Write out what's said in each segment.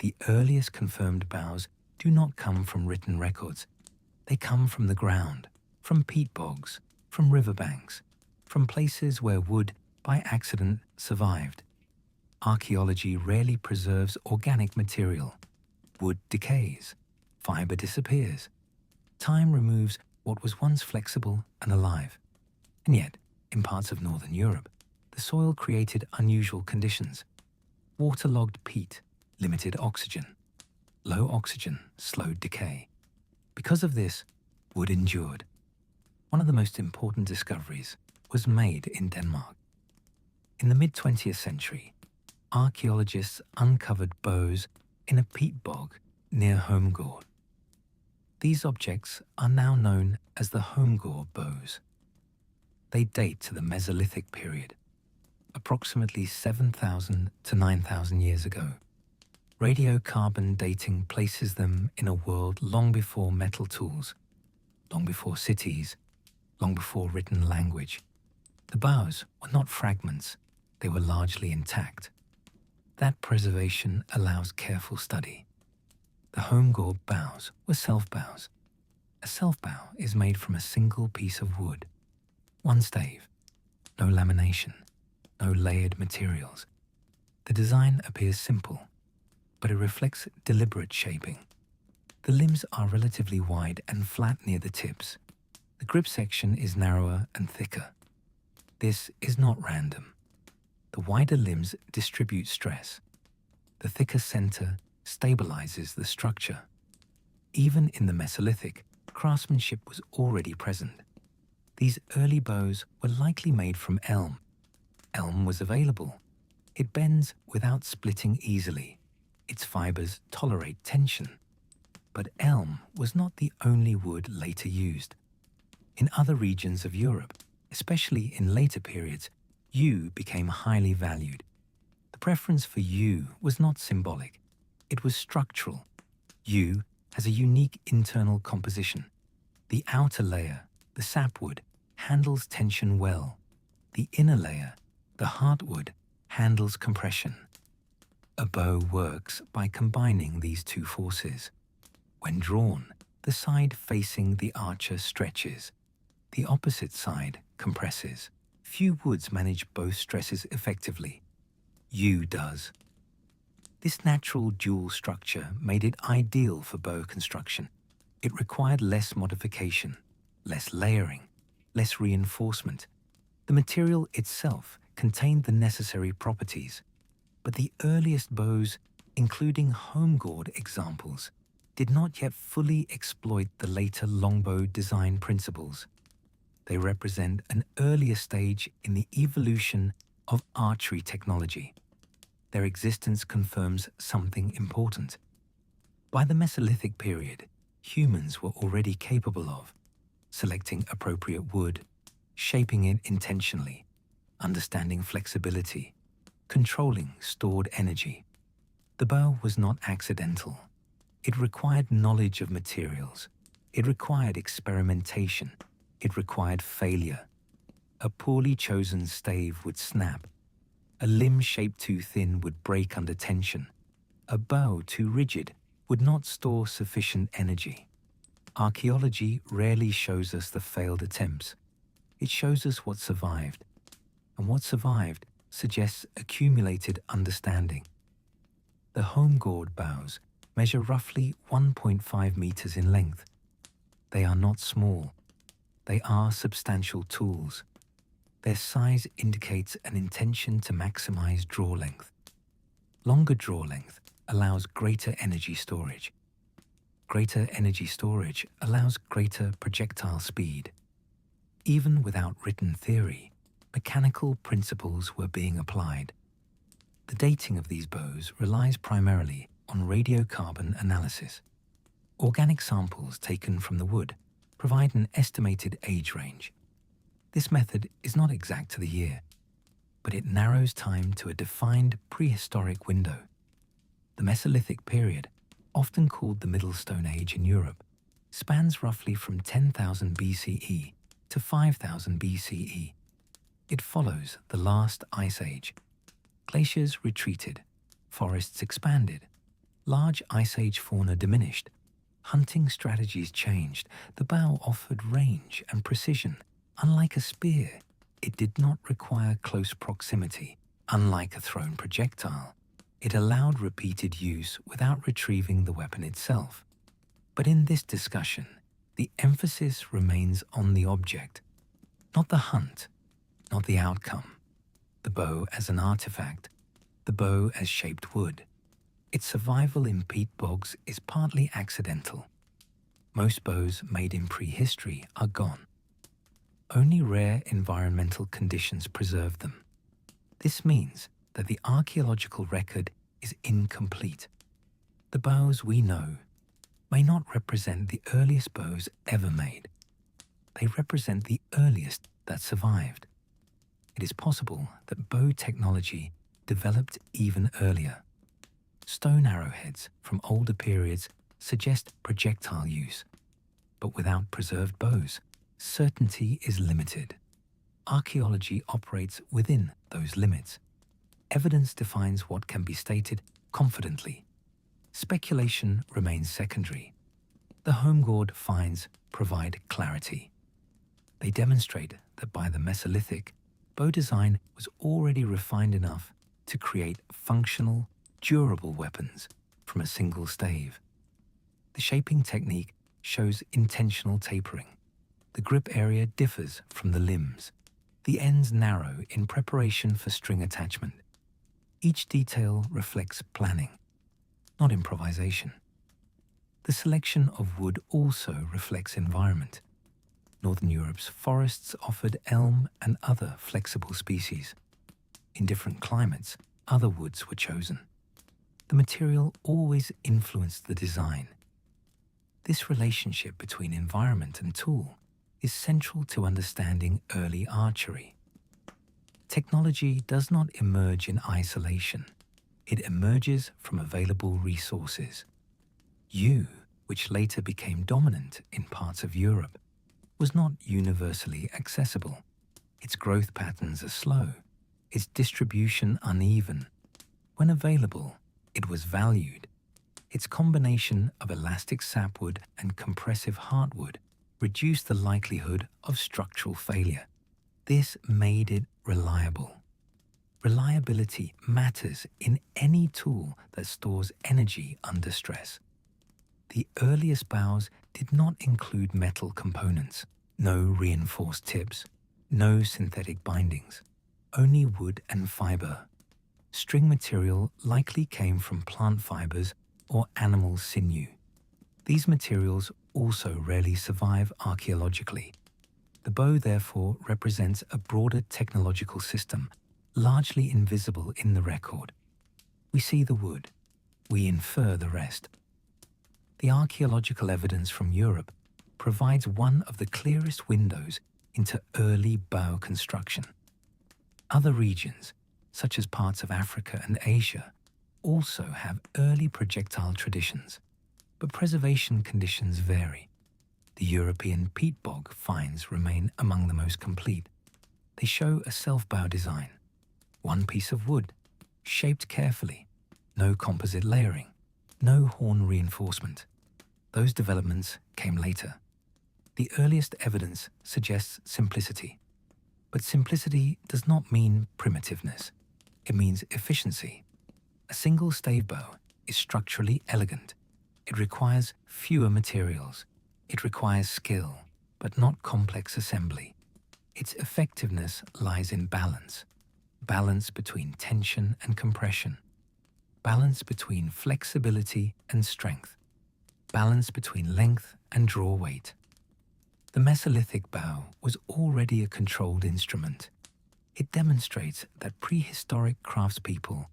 The earliest confirmed bows do not come from written records. They come from the ground, from peat bogs, from riverbanks, from places where wood, by accident, survived. Archaeology rarely preserves organic material. Wood decays, fiber disappears. Time removes what was once flexible and alive. And yet, in parts of northern Europe, the soil created unusual conditions. Waterlogged peat, limited oxygen. Low oxygen slowed decay. Because of this, wood endured. One of the most important discoveries was made in Denmark. In the mid-20th century, archaeologists uncovered bows in a peat bog near Holmegård. These objects are now known as the Holmegård bows. They date to the Mesolithic period, approximately 7,000 to 9,000 years ago. Radiocarbon dating places them in a world long before metal tools, long before cities, long before written language. The bows were not fragments, they were largely intact. That preservation allows careful study. The Holmegård bows were self-bows. A self-bow is made from a single piece of wood. One stave, no lamination, no layered materials. The design appears simple, but it reflects deliberate shaping. The limbs are relatively wide and flat near the tips. The grip section is narrower and thicker. This is not random. The wider limbs distribute stress. The thicker center stabilizes the structure. Even in the Mesolithic, craftsmanship was already present. These early bows were likely made from elm. Elm was available. It bends without splitting easily. Its fibers tolerate tension. But elm was not the only wood later used. In other regions of Europe, especially in later periods, yew became highly valued. The preference for yew was not symbolic. It was structural. Yew has a unique internal composition. The outer layer, the sapwood, handles tension well. The inner layer, the heartwood, handles compression. A bow works by combining these two forces. When drawn, the side facing the archer stretches. The opposite side compresses. Few woods manage both stresses effectively. Yew does. This natural dual structure made it ideal for bow construction. It required less modification, less layering, less reinforcement. The material itself contained the necessary properties. But the earliest bows, including Holmegård examples, did not yet fully exploit the later longbow design principles. They represent an earlier stage in the evolution of archery technology. Their existence confirms something important. By the Mesolithic period, humans were already capable of selecting appropriate wood, shaping it intentionally, understanding flexibility, controlling stored energy. The bow was not accidental. It required knowledge of materials. It required experimentation. It required failure. A poorly chosen stave would snap. A limb shaped too thin would break under tension. A bow too rigid would not store sufficient energy. Archaeology rarely shows us the failed attempts. It shows us what survived. And what survived suggests accumulated understanding. The Holmegård bows measure roughly 1.5 meters in length. They are not small. They are substantial tools. Their size indicates an intention to maximize draw length. Longer draw length allows greater energy storage. Greater energy storage allows greater projectile speed. Even without written theory, mechanical principles were being applied. The dating of these bows relies primarily on radiocarbon analysis. Organic samples taken from the wood provide an estimated age range. This method is not exact to the year, but it narrows time to a defined prehistoric window. The Mesolithic period, often called the Middle Stone Age in Europe, spans roughly from 10,000 BCE to 5,000 BCE. It follows the last ice age. Glaciers retreated, forests expanded, Large Ice Age fauna diminished. Hunting strategies changed. The bow offered range and precision. Unlike a spear, it did not require close proximity. Unlike a thrown projectile, it allowed repeated use without retrieving the weapon itself. But in this discussion, the emphasis remains on the object, not the hunt, not the outcome. The bow as an artifact, the bow as shaped wood. Its survival in peat bogs is partly accidental. Most bows made in prehistory are gone. Only rare environmental conditions preserve them. This means that the archaeological record is incomplete. The bows we know may not represent the earliest bows ever made. They represent the earliest that survived. It is possible that bow technology developed even earlier. Stone arrowheads from older periods suggest projectile use, but without preserved bows, certainty is limited. Archaeology operates within those limits. Evidence defines what can be stated confidently. Speculation remains secondary. The Holmegård finds provide clarity. They demonstrate that by the Mesolithic, bow design was already refined enough to create functional, durable weapons from a single stave. The shaping technique shows intentional tapering. The grip area differs from the limbs. The ends narrow in preparation for string attachment. Each detail reflects planning, not improvisation. The selection of wood also reflects environment. Northern Europe's forests offered elm and other flexible species. In different climates, other woods were chosen. The material always influenced the design. This relationship between environment and tool is central to understanding early archery. Technology does not emerge in isolation. It emerges from available resources. Yew, which later became dominant in parts of Europe, was not universally accessible. Its growth patterns are slow, its distribution uneven. When available, it was valued. Its combination of elastic sapwood and compressive heartwood reduced the likelihood of structural failure. This made it reliable. Reliability matters in any tool that stores energy under stress. The earliest bows did not include metal components, no reinforced tips, no synthetic bindings, only wood and fiber. String material likely came from plant fibers or animal sinew. These materials also rarely survive archaeologically. The bow, therefore, represents a broader technological system, largely invisible in the record. We see the wood, we infer the rest. The archaeological evidence from Europe provides one of the clearest windows into early bow construction. Other regions, such as parts of Africa and Asia, also have early projectile traditions, but preservation conditions vary. The European peat bog finds remain among the most complete. They show a self-bow design. One piece of wood, shaped carefully, no composite layering, no horn reinforcement. Those developments came later. The earliest evidence suggests simplicity. But simplicity does not mean primitiveness. It means efficiency. A single stave bow is structurally elegant. It requires fewer materials. It requires skill, but not complex assembly. Its effectiveness lies in balance. Balance between tension and compression. Balance between flexibility and strength. Balance between length and draw weight. The Mesolithic bow was already a controlled instrument. It demonstrates that prehistoric craftspeople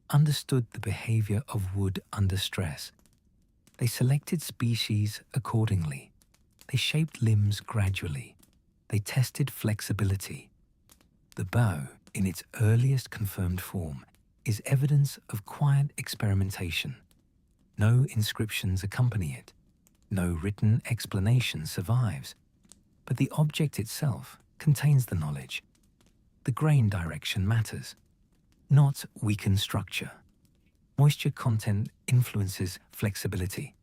understood the behavior of wood under stress. They selected species accordingly. They shaped limbs gradually. They tested flexibility. The bow, in its earliest confirmed form, is evidence of quiet experimentation. No inscriptions accompany it. No written explanation survives. But the object itself contains the knowledge. The grain direction matters, not weakened structure. Moisture content influences flexibility.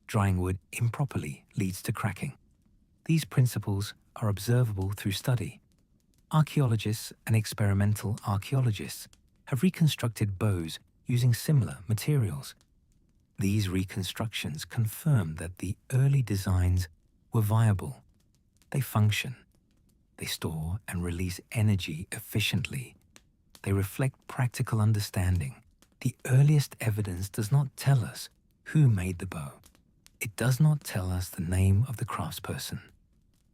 Drying wood improperly leads to cracking. These principles are observable through study. Archaeologists and experimental archaeologists have reconstructed bows using similar materials. These reconstructions confirm that the early designs were viable. They function. They store and release energy efficiently. They reflect practical understanding. The earliest evidence does not tell us who made the bow. It does not tell us the name of the craftsperson.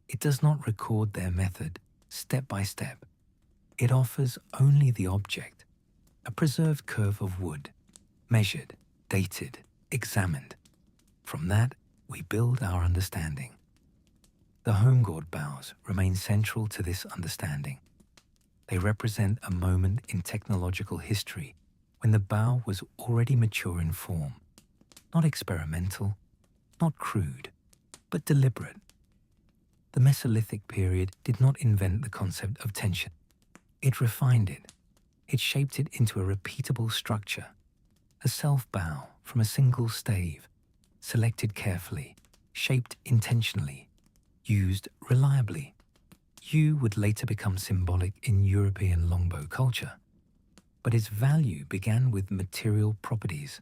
It does not record their method step by step. It offers only the object, a preserved curve of wood, measured, dated, examined. From that, we build our understanding. The Holmegård bows remain central to this understanding. They represent a moment in technological history when the bow was already mature in form, not experimental, not crude, but deliberate. The Mesolithic period did not invent the concept of tension. It refined it. It shaped it into a repeatable structure, a self-bow from a single stave, selected carefully, shaped intentionally, used reliably. Yew would later become symbolic in European longbow culture. But its value began with material properties,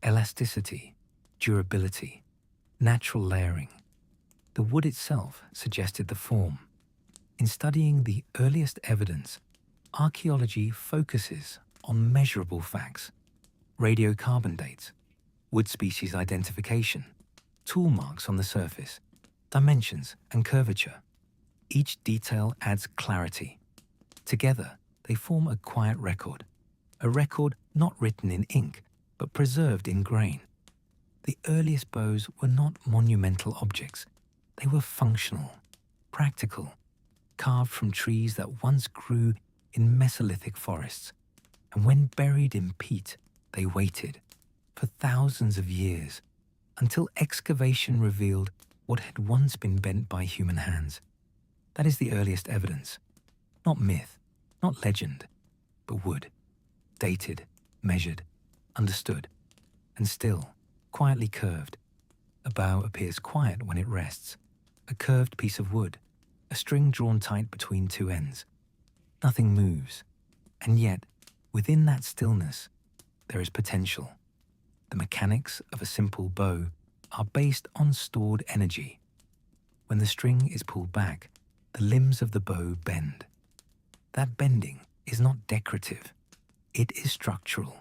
elasticity, durability, natural layering. The wood itself suggested the form. In studying the earliest evidence, archaeology focuses on measurable facts, radiocarbon dates, wood species identification, tool marks on the surface, dimensions and curvature. Each detail adds clarity. Together, they form a quiet record, a record not written in ink, but preserved in grain. The earliest bows were not monumental objects. They were functional, practical, carved from trees that once grew in Mesolithic forests. And when buried in peat, they waited for thousands of years until excavation revealed what had once been bent by human hands. That is the earliest evidence. Not myth, not legend, but wood. Dated, measured, understood, and still, quietly curved. A bow appears quiet when it rests. A curved piece of wood, a string drawn tight between two ends. Nothing moves, and yet, within that stillness, there is potential. The mechanics of a simple bow are based on stored energy. When the string is pulled back, the limbs of the bow bend. That bending is not decorative. It is structural.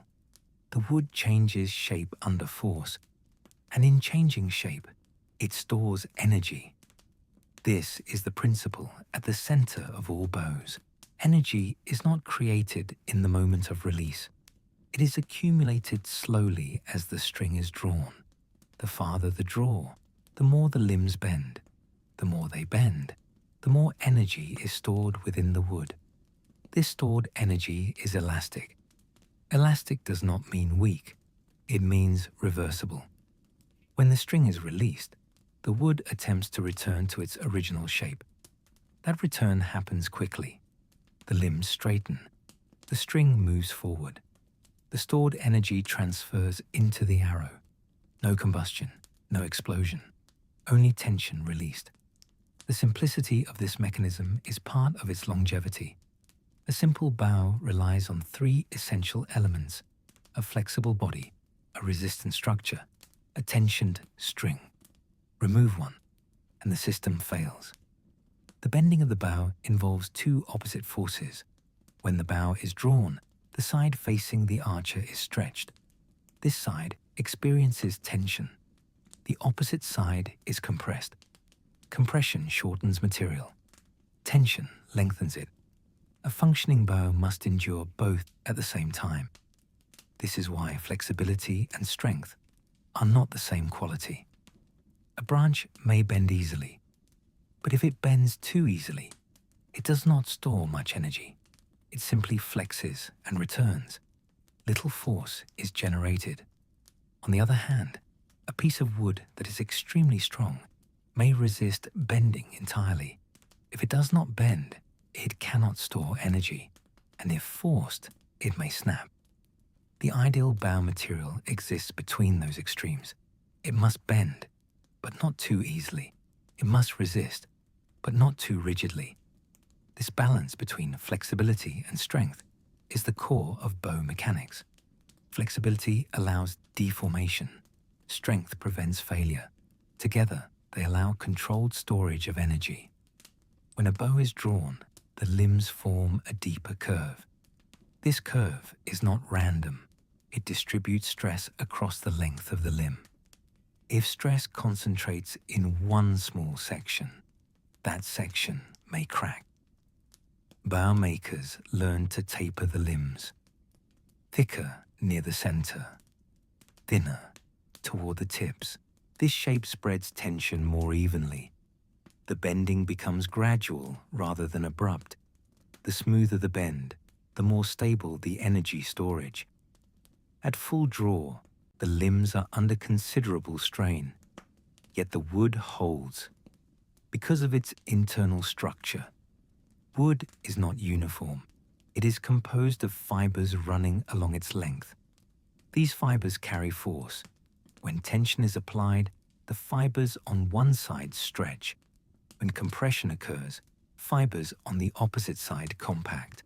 The wood changes shape under force, and in changing shape, it stores energy. This is the principle at the center of all bows. Energy is not created in the moment of release. It is accumulated slowly as the string is drawn. The farther the draw, the more the limbs bend. The more they bend, the more energy is stored within the wood. This stored energy is elastic. Elastic does not mean weak. It means reversible. When the string is released, the wood attempts to return to its original shape. That return happens quickly. The limbs straighten. The string moves forward. The stored energy transfers into the arrow. No combustion, no explosion, only tension released. The simplicity of this mechanism is part of its longevity. A simple bow relies on three essential elements: a flexible body, a resistant structure, a tensioned string. Remove one, and the system fails. The bending of the bow involves two opposite forces. When the bow is drawn, the side facing the archer is stretched. This side experiences tension. The opposite side is compressed. Compression shortens material. Tension lengthens it. A functioning bow must endure both at the same time. This is why flexibility and strength are not the same quality. A branch may bend easily, but if it bends too easily, it does not store much energy. It simply flexes and returns. Little force is generated. On the other hand, a piece of wood that is extremely strong may resist bending entirely. If it does not bend, it cannot store energy, and if forced, it may snap. The ideal bow material exists between those extremes. It must bend, but not too easily. It must resist, but not too rigidly. This balance between flexibility and strength is the core of bow mechanics. Flexibility allows deformation. Strength prevents failure. Together, they allow controlled storage of energy. When a bow is drawn, the limbs form a deeper curve. This curve is not random. It distributes stress across the length of the limb. If stress concentrates in one small section, that section may crack. Bow makers learn to taper the limbs. Thicker near the center, thinner toward the tips. This shape spreads tension more evenly. The bending becomes gradual rather than abrupt. The smoother the bend, the more stable the energy storage. At full draw, the limbs are under considerable strain, yet the wood holds. Because of its internal structure, wood is not uniform. It is composed of fibers running along its length. These fibers carry force. When tension is applied, the fibers on one side stretch. When compression occurs, fibers on the opposite side compact.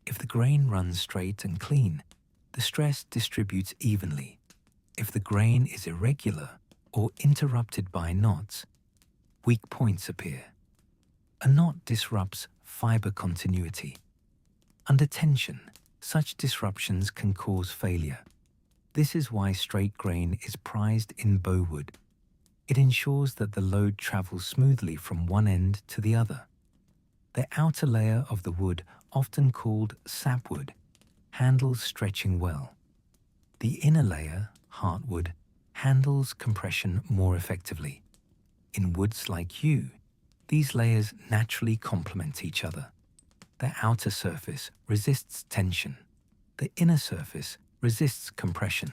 If the grain runs straight and clean, the stress distributes evenly. If the grain is irregular or interrupted by knots, weak points appear. A knot disrupts fiber continuity. Under tension, such disruptions can cause failure. This is why straight grain is prized in bowwood. It ensures that the load travels smoothly from one end to the other. The outer layer of the wood, often called sapwood, handles stretching well. The inner layer, heartwood, handles compression more effectively. In woods like yew, these layers naturally complement each other. The outer surface resists tension. The inner surface resists compression.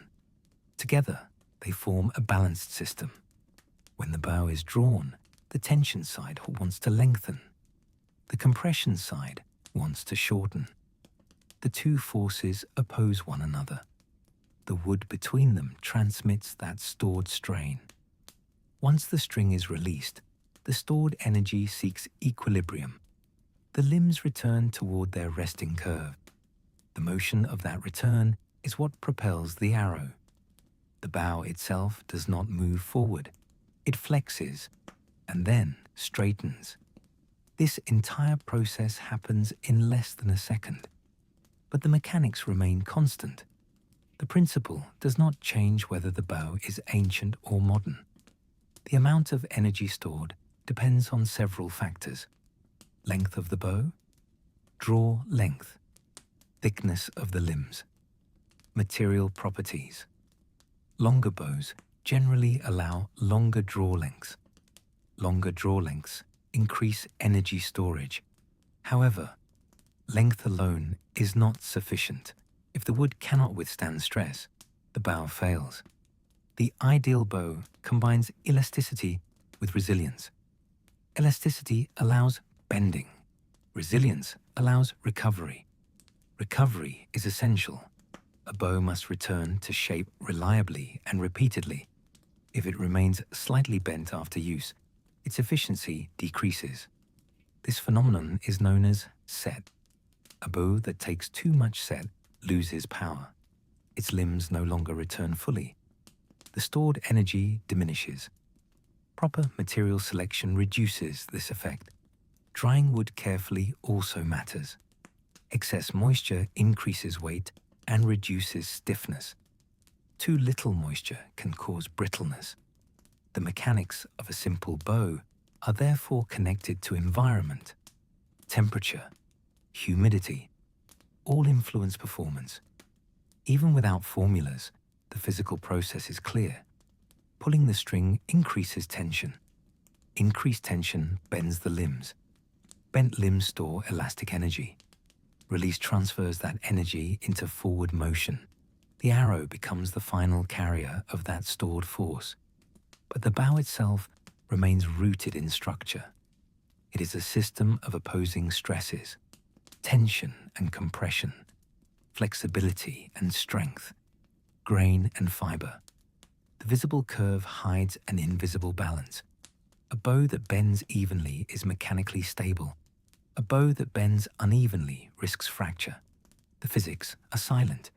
Together, they form a balanced system. When the bow is drawn, the tension side wants to lengthen. The compression side wants to shorten. The two forces oppose one another. The wood between them transmits that stored strain. Once the string is released, the stored energy seeks equilibrium. The limbs return toward their resting curve. The motion of that return is what propels the arrow. The bow itself does not move forward. It flexes and then straightens. This entire process happens in less than a second. But the mechanics remain constant. The principle does not change whether the bow is ancient or modern. The amount of energy stored depends on several factors: length of the bow, draw length, thickness of the limbs, material properties. Longer bows generally allow longer draw lengths. Longer draw lengths increase energy storage. However, length alone is not sufficient. If the wood cannot withstand stress, the bow fails. The ideal bow combines elasticity with resilience. Elasticity allows bending. Resilience allows recovery. Recovery is essential. A bow must return to shape reliably and repeatedly. If it remains slightly bent after use, its efficiency decreases. This phenomenon is known as set. A bow that takes too much set loses power. Its limbs no longer return fully. The stored energy diminishes. Proper material selection reduces this effect. Drying wood carefully also matters. Excess moisture increases weight and reduces stiffness. Too little moisture can cause brittleness. The mechanics of a simple bow are therefore connected to environment. Temperature, humidity, all influence performance. Even without formulas, the physical process is clear. Pulling the string increases tension. Increased tension bends the limbs. Bent limbs store elastic energy. Release transfers that energy into forward motion. The arrow becomes the final carrier of that stored force. But the bow itself remains rooted in structure. It is a system of opposing stresses, tension and compression, flexibility and strength. grain, and fiber. The visible curve hides an invisible balance. A bow that bends evenly is mechanically stable. A bow that bends unevenly risks fracture. The physics are silent.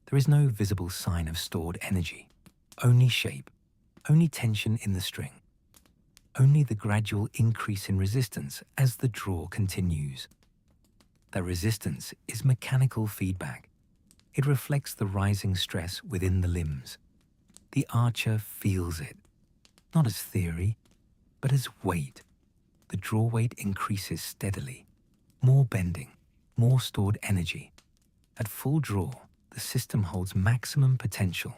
There is no visible sign of stored energy. Only shape, only tension in the string. Only the gradual increase in resistance as the draw continues. That resistance is mechanical feedback. It reflects the rising stress within the limbs. The archer feels it, not as theory, but as weight. The draw weight increases steadily. More bending, more stored energy. At full draw, the system holds maximum potential.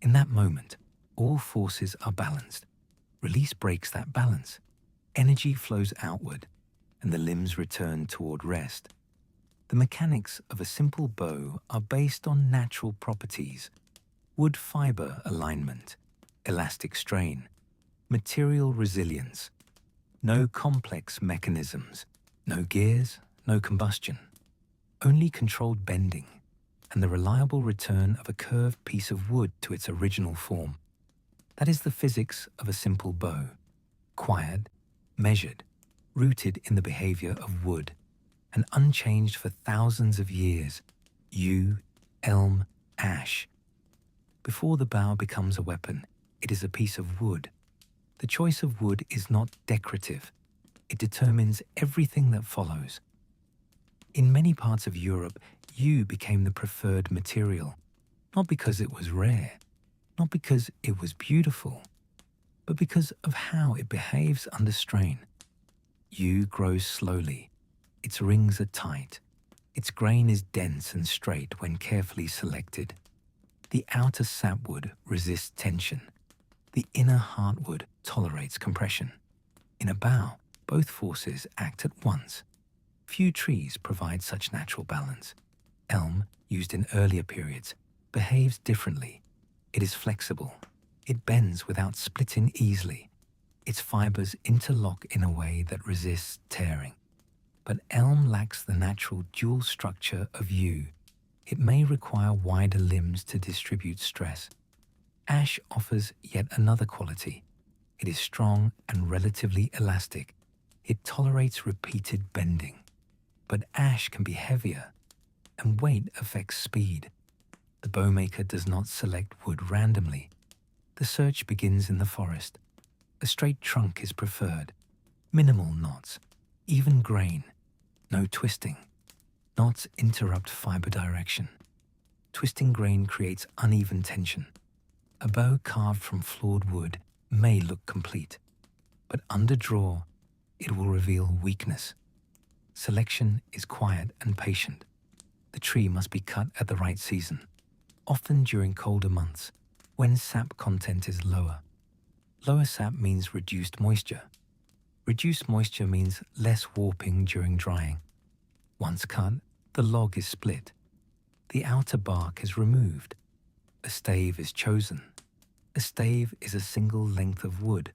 In that moment, all forces are balanced. Release breaks that balance. Energy flows outward, and the limbs return toward rest. The mechanics of a simple bow are based on natural properties: wood-fiber alignment, elastic strain, material resilience. No complex mechanisms, no gears, no combustion. Only controlled bending and the reliable return of a curved piece of wood to its original form. That is the physics of a simple bow: quiet, measured, rooted in the behavior of wood, and unchanged for thousands of years. Yew, elm, ash. Before the bow becomes a weapon, it is a piece of wood. The choice of wood is not decorative. It determines everything that follows. In many parts of Europe, yew became the preferred material, not because it was rare, not because it was beautiful, but because of how it behaves under strain. Yew grows slowly. Its rings are tight. Its grain is dense and straight when carefully selected. The outer sapwood resists tension. The inner heartwood tolerates compression. In a bow, both forces act at once. Few trees provide such natural balance. Elm, used in earlier periods, behaves differently. It is flexible. It bends without splitting easily. Its fibers interlock in a way that resists tearing. But elm lacks the natural dual structure of yew. It may require wider limbs to distribute stress. Ash offers yet another quality. It is strong and relatively elastic. It tolerates repeated bending. But ash can be heavier, and weight affects speed. The bowmaker does not select wood randomly. The search begins in the forest. A straight trunk is preferred. Minimal knots, even grain, no twisting. Knots interrupt fiber direction. Twisting grain creates uneven tension. A bow carved from flawed wood may look complete, but under draw, it will reveal weakness. Selection is quiet and patient. The tree must be cut at the right season, often during colder months, when sap content is lower. Lower sap means reduced moisture. Reduced moisture means less warping during drying. Once cut, the log is split. The outer bark is removed. A stave is chosen. A stave is a single length of wood,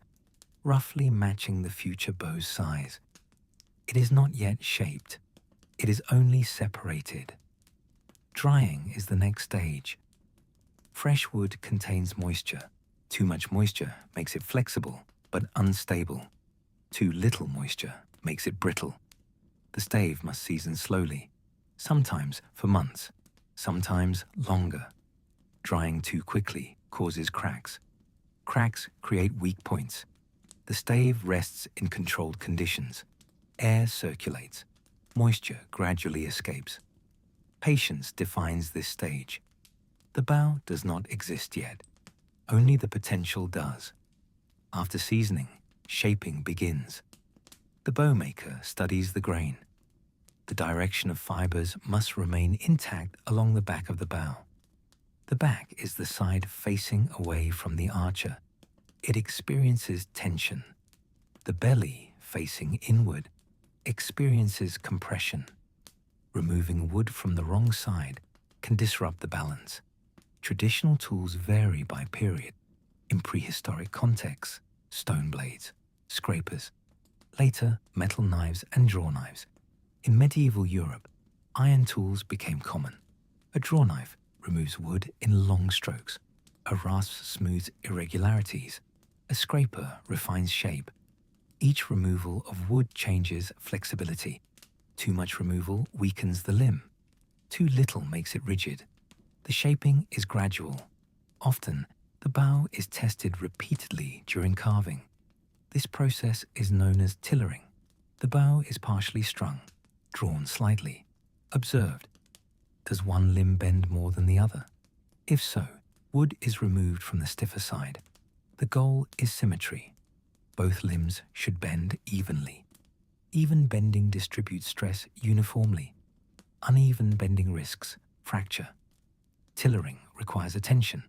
roughly matching the future bow's size. It is not yet shaped. It is only separated. Drying is the next stage. Fresh wood contains moisture. Too much moisture makes it flexible but unstable. Too little moisture makes it brittle. The stave must season slowly, sometimes for months, sometimes longer. Drying too quickly causes cracks. Cracks create weak points. The stave rests in controlled conditions. Air circulates. Moisture gradually escapes. Patience defines this stage. The bow does not exist yet. Only the potential does. After seasoning, shaping begins. The bowmaker studies the grain. The direction of fibers must remain intact along the back of the bow. The back is the side facing away from the archer. It experiences tension. The belly, facing inward, experiences compression. Removing wood from the wrong side can disrupt the balance. Traditional tools vary by period. In prehistoric contexts, stone blades, scrapers. Later, metal knives and draw knives. In medieval Europe, iron tools became common. A draw knife removes wood in long strokes. A rasp smooths irregularities. A scraper refines shape. Each removal of wood changes flexibility. Too much removal weakens the limb. Too little makes it rigid. The shaping is gradual. Often, the bow is tested repeatedly during carving. This process is known as tillering. The bow is partially strung, drawn slightly, observed. Does one limb bend more than the other? If so, wood is removed from the stiffer side. The goal is symmetry. Both limbs should bend evenly. Even bending distributes stress uniformly. Uneven bending risks fracture. Tillering requires attention.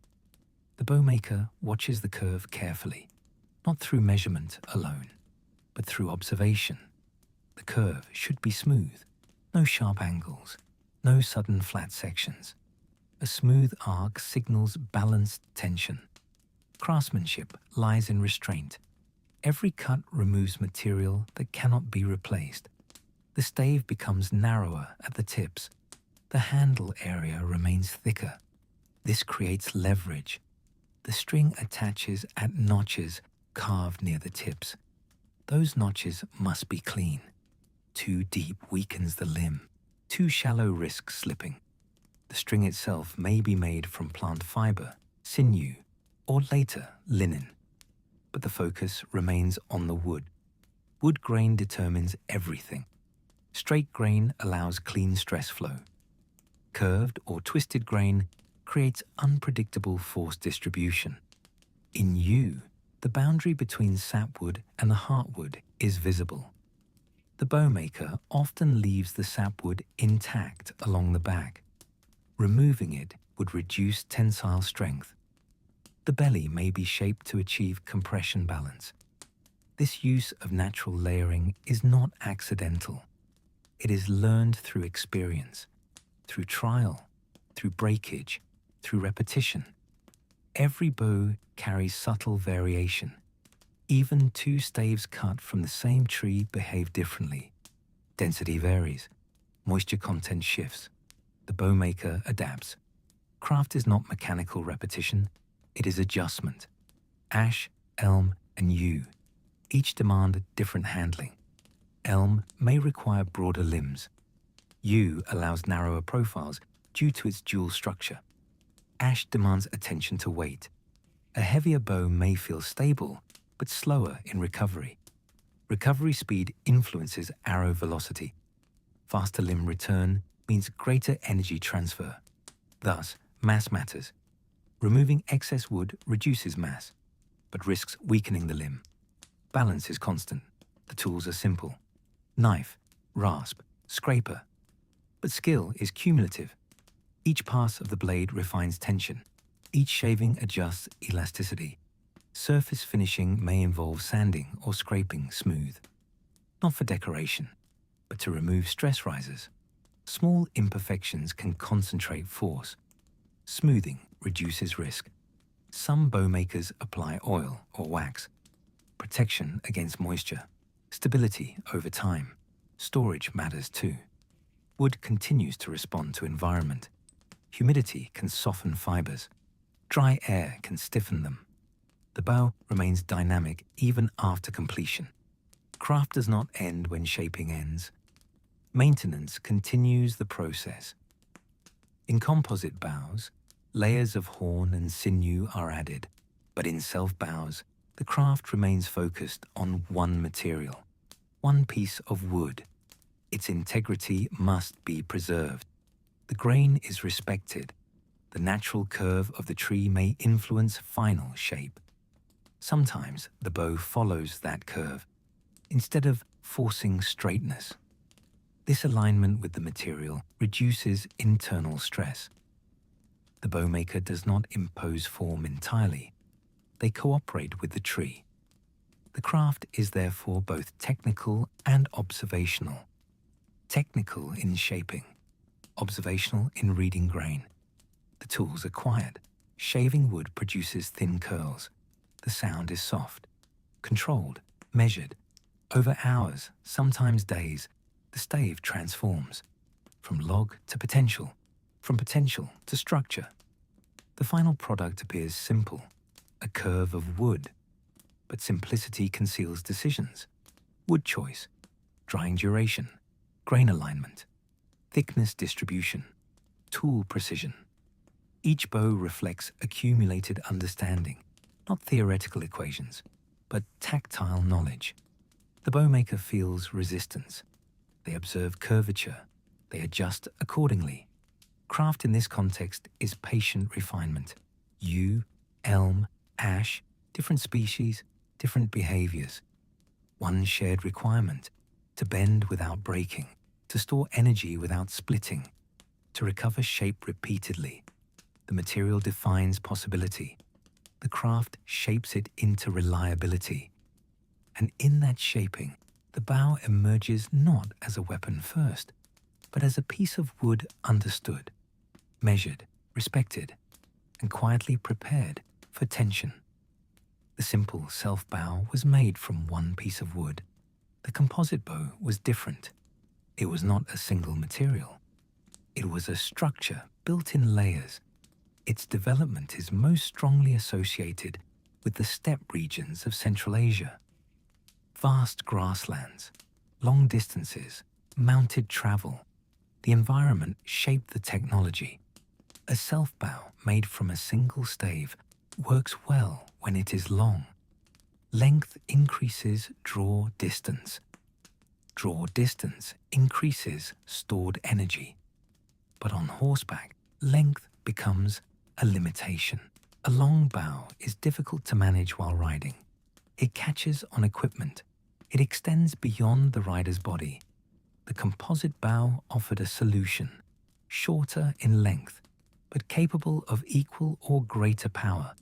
The bowmaker watches the curve carefully, not through measurement alone, but through observation. The curve should be smooth, no sharp angles, no sudden flat sections. A smooth arc signals balanced tension. Craftsmanship lies in restraint. Every cut removes material that cannot be replaced. The stave becomes narrower at the tips. The handle area remains thicker. This creates leverage. The string attaches at notches carved near the tips. Those notches must be clean. Too deep weakens the limb. Too shallow risks slipping. The string itself may be made from plant fiber, sinew, or later linen. But the focus remains on the wood. Wood grain determines everything. Straight grain allows clean stress flow. Curved or twisted grain creates unpredictable force distribution. In yew, the boundary between sapwood and the heartwood is visible. The bowmaker often leaves the sapwood intact along the back. Removing it would reduce tensile strength. The belly may be shaped to achieve compression balance. This use of natural layering is not accidental. It is learned through experience, through trial, through breakage, through repetition. Every bow carries subtle variation. Even two staves cut from the same tree behave differently. Density varies. Moisture content shifts. The bowmaker adapts. Craft is not mechanical repetition. It is adjustment. Ash, elm, and yew each demand different handling. Elm may require broader limbs. Yew allows narrower profiles due to its dual structure. Ash demands attention to weight. A heavier bow may feel stable, but slower in recovery. Recovery speed influences arrow velocity. Faster limb return means greater energy transfer. Thus, mass matters. Removing excess wood reduces mass, but risks weakening the limb. Balance is constant. The tools are simple. Knife, rasp, scraper. But skill is cumulative. Each pass of the blade refines tension. Each shaving adjusts elasticity. Surface finishing may involve sanding or scraping smooth. Not for decoration, but to remove stress risers. Small imperfections can concentrate force. Smoothing reduces risk. Some bowmakers apply oil or wax. Protection against moisture. Stability over time. Storage matters too. Wood continues to respond to environment. Humidity can soften fibers. Dry air can stiffen them. The bow remains dynamic even after completion. Craft does not end when shaping ends. Maintenance continues the process. In composite bows, layers of horn and sinew are added, but in self-bows, the craft remains focused on one material, one piece of wood. Its integrity must be preserved. The grain is respected. The natural curve of the tree may influence final shape. Sometimes the bow follows that curve, instead of forcing straightness. This alignment with the material reduces internal stress. The bowmaker does not impose form entirely. They cooperate with the tree. The craft is therefore both technical and observational. Technical in shaping, observational in reading grain. The tools are quiet. Shaving wood produces thin curls. The sound is soft, controlled, measured. Over hours, sometimes days, the stave transforms from log to potential, from potential to structure. The final product appears simple, a curve of wood, but simplicity conceals decisions. Wood choice, drying duration, grain alignment, thickness distribution, tool precision. Each bow reflects accumulated understanding, not theoretical equations, but tactile knowledge. The bowmaker feels resistance. They observe curvature. They adjust accordingly. Craft in this context is patient refinement. Yew, elm, ash, different species, different behaviors. One shared requirement: to bend without breaking, to store energy without splitting, to recover shape repeatedly. The material defines possibility. The craft shapes it into reliability. And in that shaping, the bow emerges not as a weapon first, but as a piece of wood understood, measured, respected, and quietly prepared for tension. The simple self-bow was made from one piece of wood. The composite bow was different. It was not a single material. It was a structure built in layers. Its development is most strongly associated with the steppe regions of Central Asia. Vast grasslands, long distances, mounted travel. The environment shaped the technology. A self-bow made from a single stave works well when it is long. Length increases draw distance. Draw distance increases stored energy. But on horseback, length becomes a limitation. A long bow is difficult to manage while riding. It catches on equipment. It extends beyond the rider's body. The composite bow offered a solution, shorter in length, but capable of equal or greater power.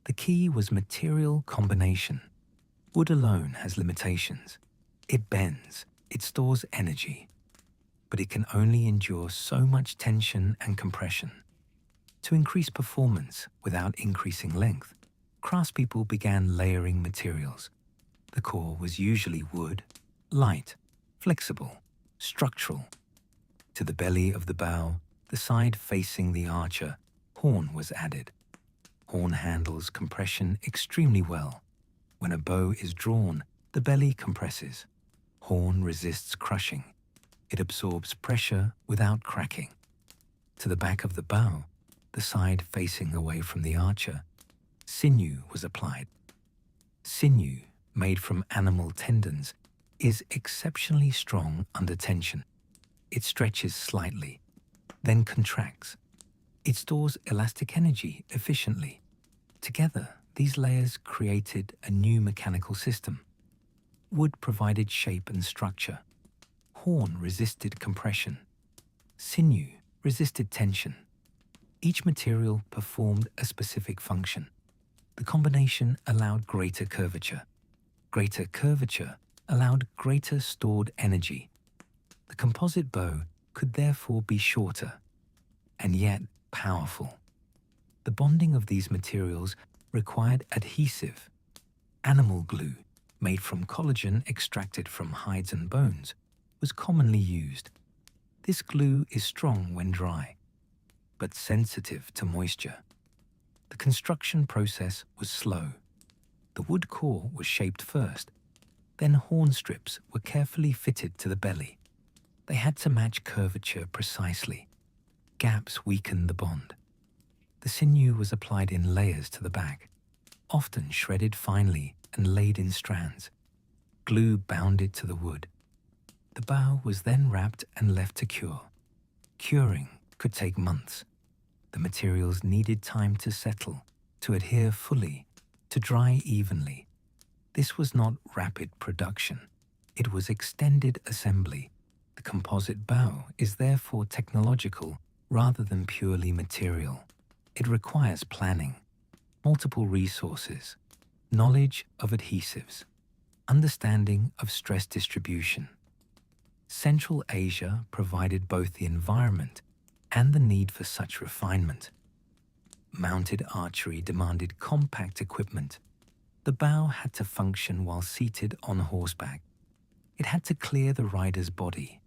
The key was material combination. Wood alone has limitations. It bends, it stores energy, but it can only endure so much tension and compression. To increase performance without increasing length, craftspeople began layering materials. The core was usually wood, light, flexible, structural. To the belly of the bow, the side facing the archer, horn was added. Horn handles compression extremely well. When a bow is drawn, the belly compresses. Horn resists crushing. It absorbs pressure without cracking. To the back of the bow, the side facing away from the archer, sinew was applied. Sinew, made from animal tendons, is exceptionally strong under tension. It stretches slightly, then contracts. It stores elastic energy efficiently. Together, these layers created a new mechanical system. Wood provided shape and structure. Horn resisted compression. Sinew resisted tension. Each material performed a specific function. The combination allowed greater curvature. Greater curvature allowed greater stored energy. The composite bow could therefore be shorter, and yet powerful. The bonding of these materials required adhesive. Animal glue, made from collagen extracted from hides and bones, was commonly used. This glue is strong when dry, but sensitive to moisture. The construction process was slow. The wood core was shaped first, then horn strips were carefully fitted to the belly. They had to match curvature precisely. Gaps weakened the bond. The sinew was applied in layers to the back, often shredded finely and laid in strands. Glue bound it to the wood. The bow was then wrapped and left to cure. Curing could take months. The materials needed time to settle, to adhere fully, to dry evenly. This was not rapid production. It was extended assembly. The composite bow is therefore technological rather than purely material. It requires planning, multiple resources, knowledge of adhesives, understanding of stress distribution. Central Asia provided both the environment and the need for such refinement. Mounted archery demanded compact equipment. The bow had to function while seated on horseback. It had to clear the rider's body.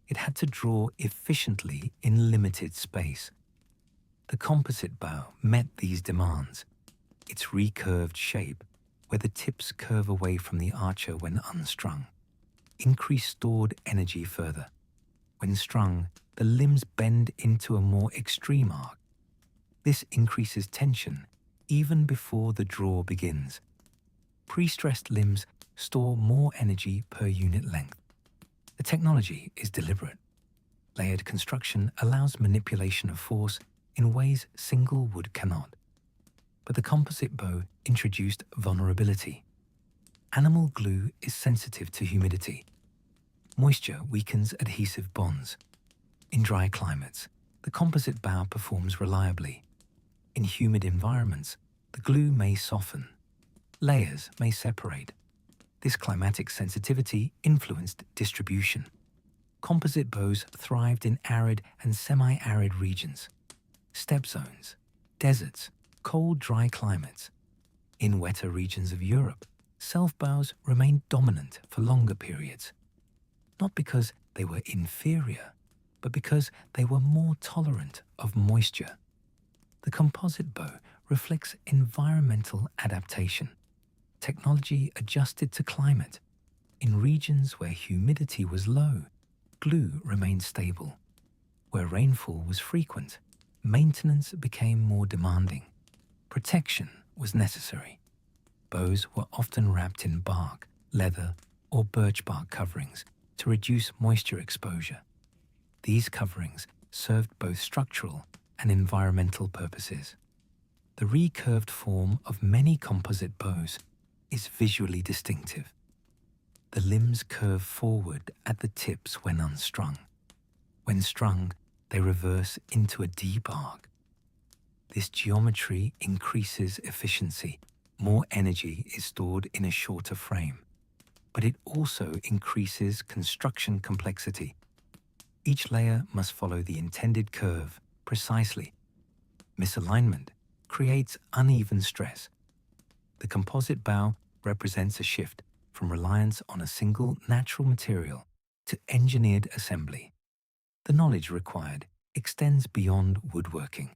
It had to draw efficiently in limited space. The composite bow met these demands. Its recurved shape, where the tips curve away from the archer when unstrung, increased stored energy further. When strung, the limbs bend into a more extreme arc. This increases tension even before the draw begins. Pre-stressed limbs store more energy per unit length. The technology is deliberate. Layered construction allows manipulation of force in ways single wood cannot. But the composite bow introduced vulnerability. Animal glue is sensitive to humidity. Moisture weakens adhesive bonds. In dry climates, the composite bow performs reliably. In humid environments, the glue may soften. Layers may separate. This climatic sensitivity influenced distribution. Composite bows thrived in arid and semi-arid regions, steppe zones, deserts, cold, dry climates. In wetter regions of Europe, self-bows remained dominant for longer periods. Not because they were inferior, but because they were more tolerant of moisture. The composite bow reflects environmental adaptation. Technology adjusted to climate. In regions where humidity was low, glue remained stable. Where rainfall was frequent, maintenance became more demanding. Protection was necessary. Bows were often wrapped in bark, leather, or birch bark coverings to reduce moisture exposure. These coverings served both structural and environmental purposes. The recurved form of many composite bows is visually distinctive. The limbs curve forward at the tips when unstrung. When strung, they reverse into a deep arc. This geometry increases efficiency. More energy is stored in a shorter frame, but it also increases construction complexity. Each layer must follow the intended curve precisely. Misalignment creates uneven stress. The composite bow represents a shift from reliance on a single natural material to engineered assembly. The knowledge required extends beyond woodworking.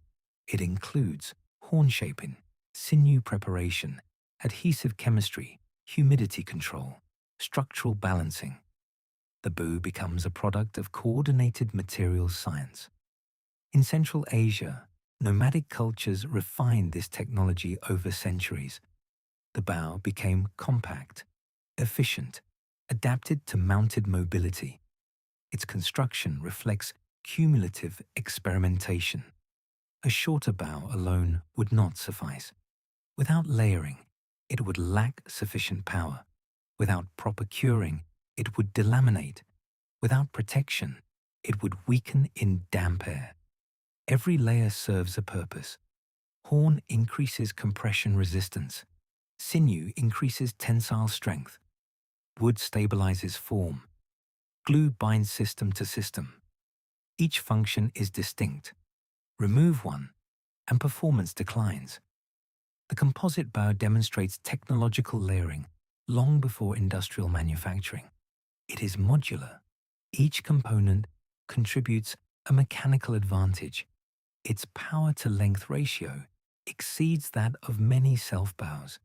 It includes horn shaping, sinew preparation, adhesive chemistry, humidity control, structural balancing. The bow becomes a product of coordinated materials science. In Central Asia, nomadic cultures refined this technology over centuries. The bow became compact, efficient, adapted to mounted mobility. Its construction reflects cumulative experimentation. A shorter bow alone would not suffice. Without layering, it would lack sufficient power. Without proper curing, it would delaminate. Without protection, it would weaken in damp air. Every layer serves a purpose. Horn increases compression resistance. Sinew increases tensile strength. Wood stabilizes form. Glue binds system to system. Each function is distinct. Remove one, and performance declines. The composite bow demonstrates technological layering long before industrial manufacturing. It is modular. Each component contributes a mechanical advantage. Its power-to-length ratio exceeds that of many self-bows.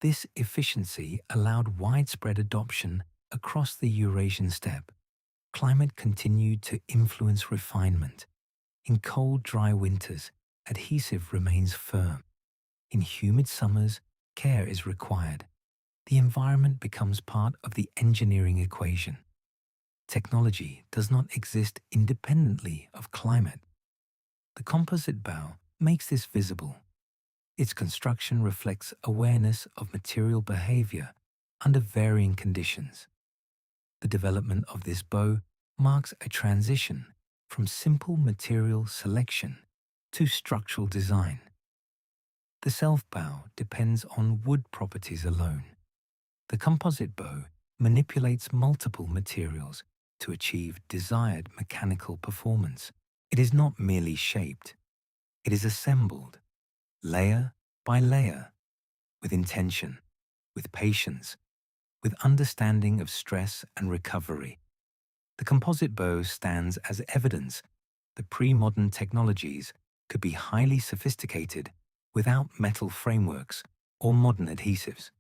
This efficiency allowed widespread adoption across the Eurasian steppe. Climate continued to influence refinement. In cold, dry winters, adhesive remains firm. In humid summers, care is required. The environment becomes part of the engineering equation. Technology does not exist independently of climate. The composite bow makes this visible. Its construction reflects awareness of material behavior under varying conditions. The development of this bow marks a transition from simple material selection to structural design. The self-bow depends on wood properties alone. The composite bow manipulates multiple materials to achieve desired mechanical performance. It is not merely shaped. It is assembled, layer by layer, with intention, with patience, with understanding of stress and recovery. The composite bow stands as evidence that pre-modern technologies could be highly sophisticated without metal frameworks or modern adhesives.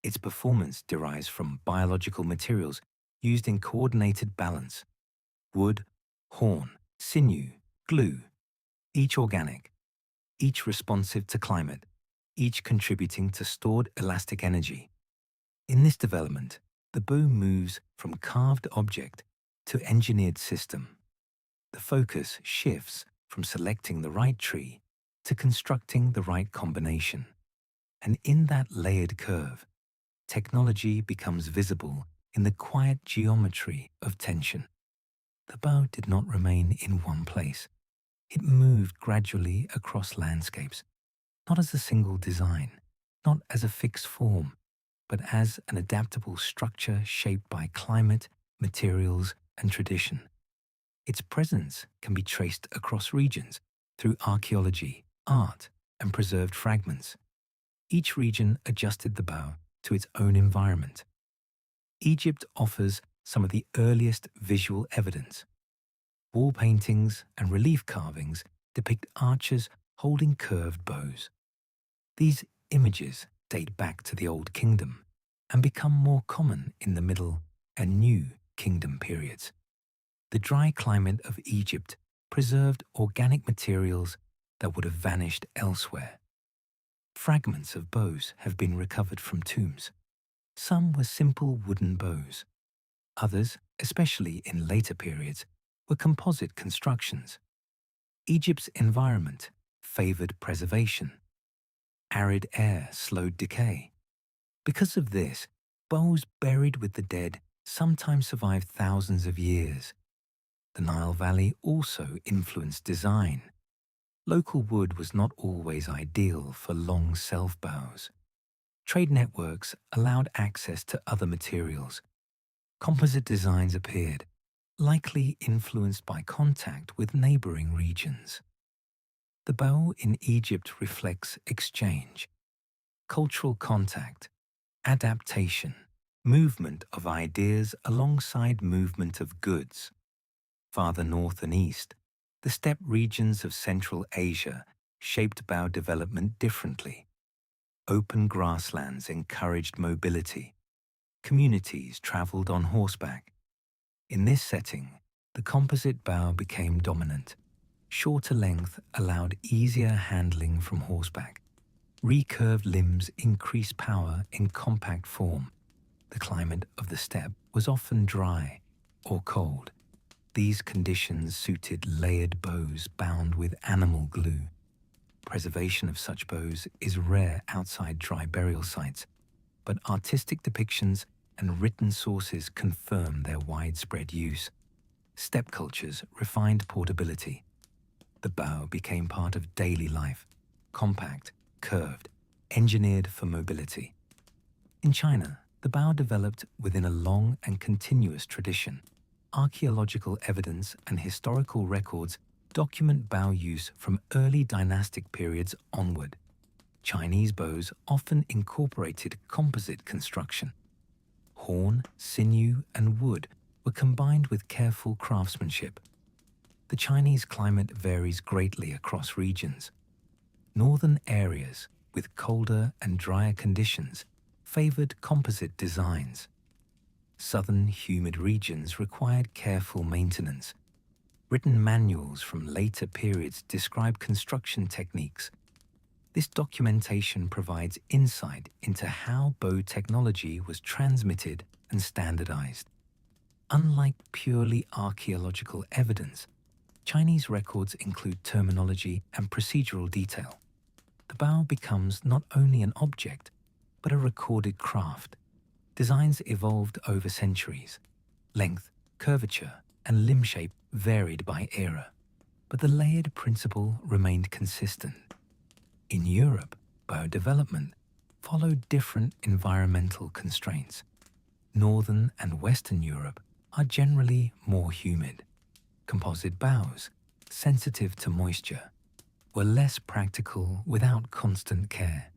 Its performance derives from biological materials used in coordinated balance: wood, horn, sinew, glue, each organic, each responsive to climate, each contributing to stored elastic energy. In this development, the bow moves from carved object to engineered system. The focus shifts from selecting the right tree to constructing the right combination. And in that layered curve, technology becomes visible in the quiet geometry of tension. The bow did not remain in one place. It moved gradually across landscapes, not as a single design, not as a fixed form, but as an adaptable structure shaped by climate, materials, and tradition. Its presence can be traced across regions through archaeology, art, and preserved fragments. Each region adjusted the bow to its own environment. Egypt offers some of the earliest visual evidence. Wall paintings and relief carvings depict archers holding curved bows. These images date back to the Old Kingdom and become more common in the Middle and New Kingdom periods. The dry climate of Egypt preserved organic materials that would have vanished elsewhere. Fragments of bows have been recovered from tombs. Some were simple wooden bows. Others, especially in later periods, were composite constructions. Egypt's environment favored preservation. Arid air slowed decay. Because of this, bows buried with the dead sometimes survived thousands of years. The Nile Valley also influenced design. Local wood was not always ideal for long self-bows. Trade networks allowed access to other materials. Composite designs appeared, likely influenced by contact with neighboring regions. The bow in Egypt reflects exchange, cultural contact, adaptation, movement of ideas alongside movement of goods. Farther north and east, the steppe regions of Central Asia shaped bow development differently. Open grasslands encouraged mobility. Communities traveled on horseback. In this setting, the composite bow became dominant. Shorter length allowed easier handling from horseback. Recurved limbs increased power in compact form. The climate of the steppe was often dry or cold. These conditions suited layered bows bound with animal glue. Preservation of such bows is rare outside dry burial sites, but artistic depictions and written sources confirm their widespread use. Steppe cultures refined portability. The bow became part of daily life, compact, curved, engineered for mobility. In China, the bow developed within a long and continuous tradition. Archaeological evidence and historical records document bow use from early dynastic periods onward. Chinese bows often incorporated composite construction. Horn, sinew, and wood were combined with careful craftsmanship. The Chinese climate varies greatly across regions. Northern areas, with colder and drier conditions, favored composite designs. Southern humid regions required careful maintenance. Written manuals from later periods describe construction techniques. This documentation provides insight into how bow technology was transmitted and standardized. Unlike purely archaeological evidence, Chinese records include terminology and procedural detail. The bow becomes not only an object, but a recorded craft. Designs evolved over centuries. Length, curvature, and limb shape varied by era, but the layered principle remained consistent. In Europe, bow development followed different environmental constraints. Northern and Western Europe are generally more humid. Composite bows, sensitive to moisture, were less practical without constant care.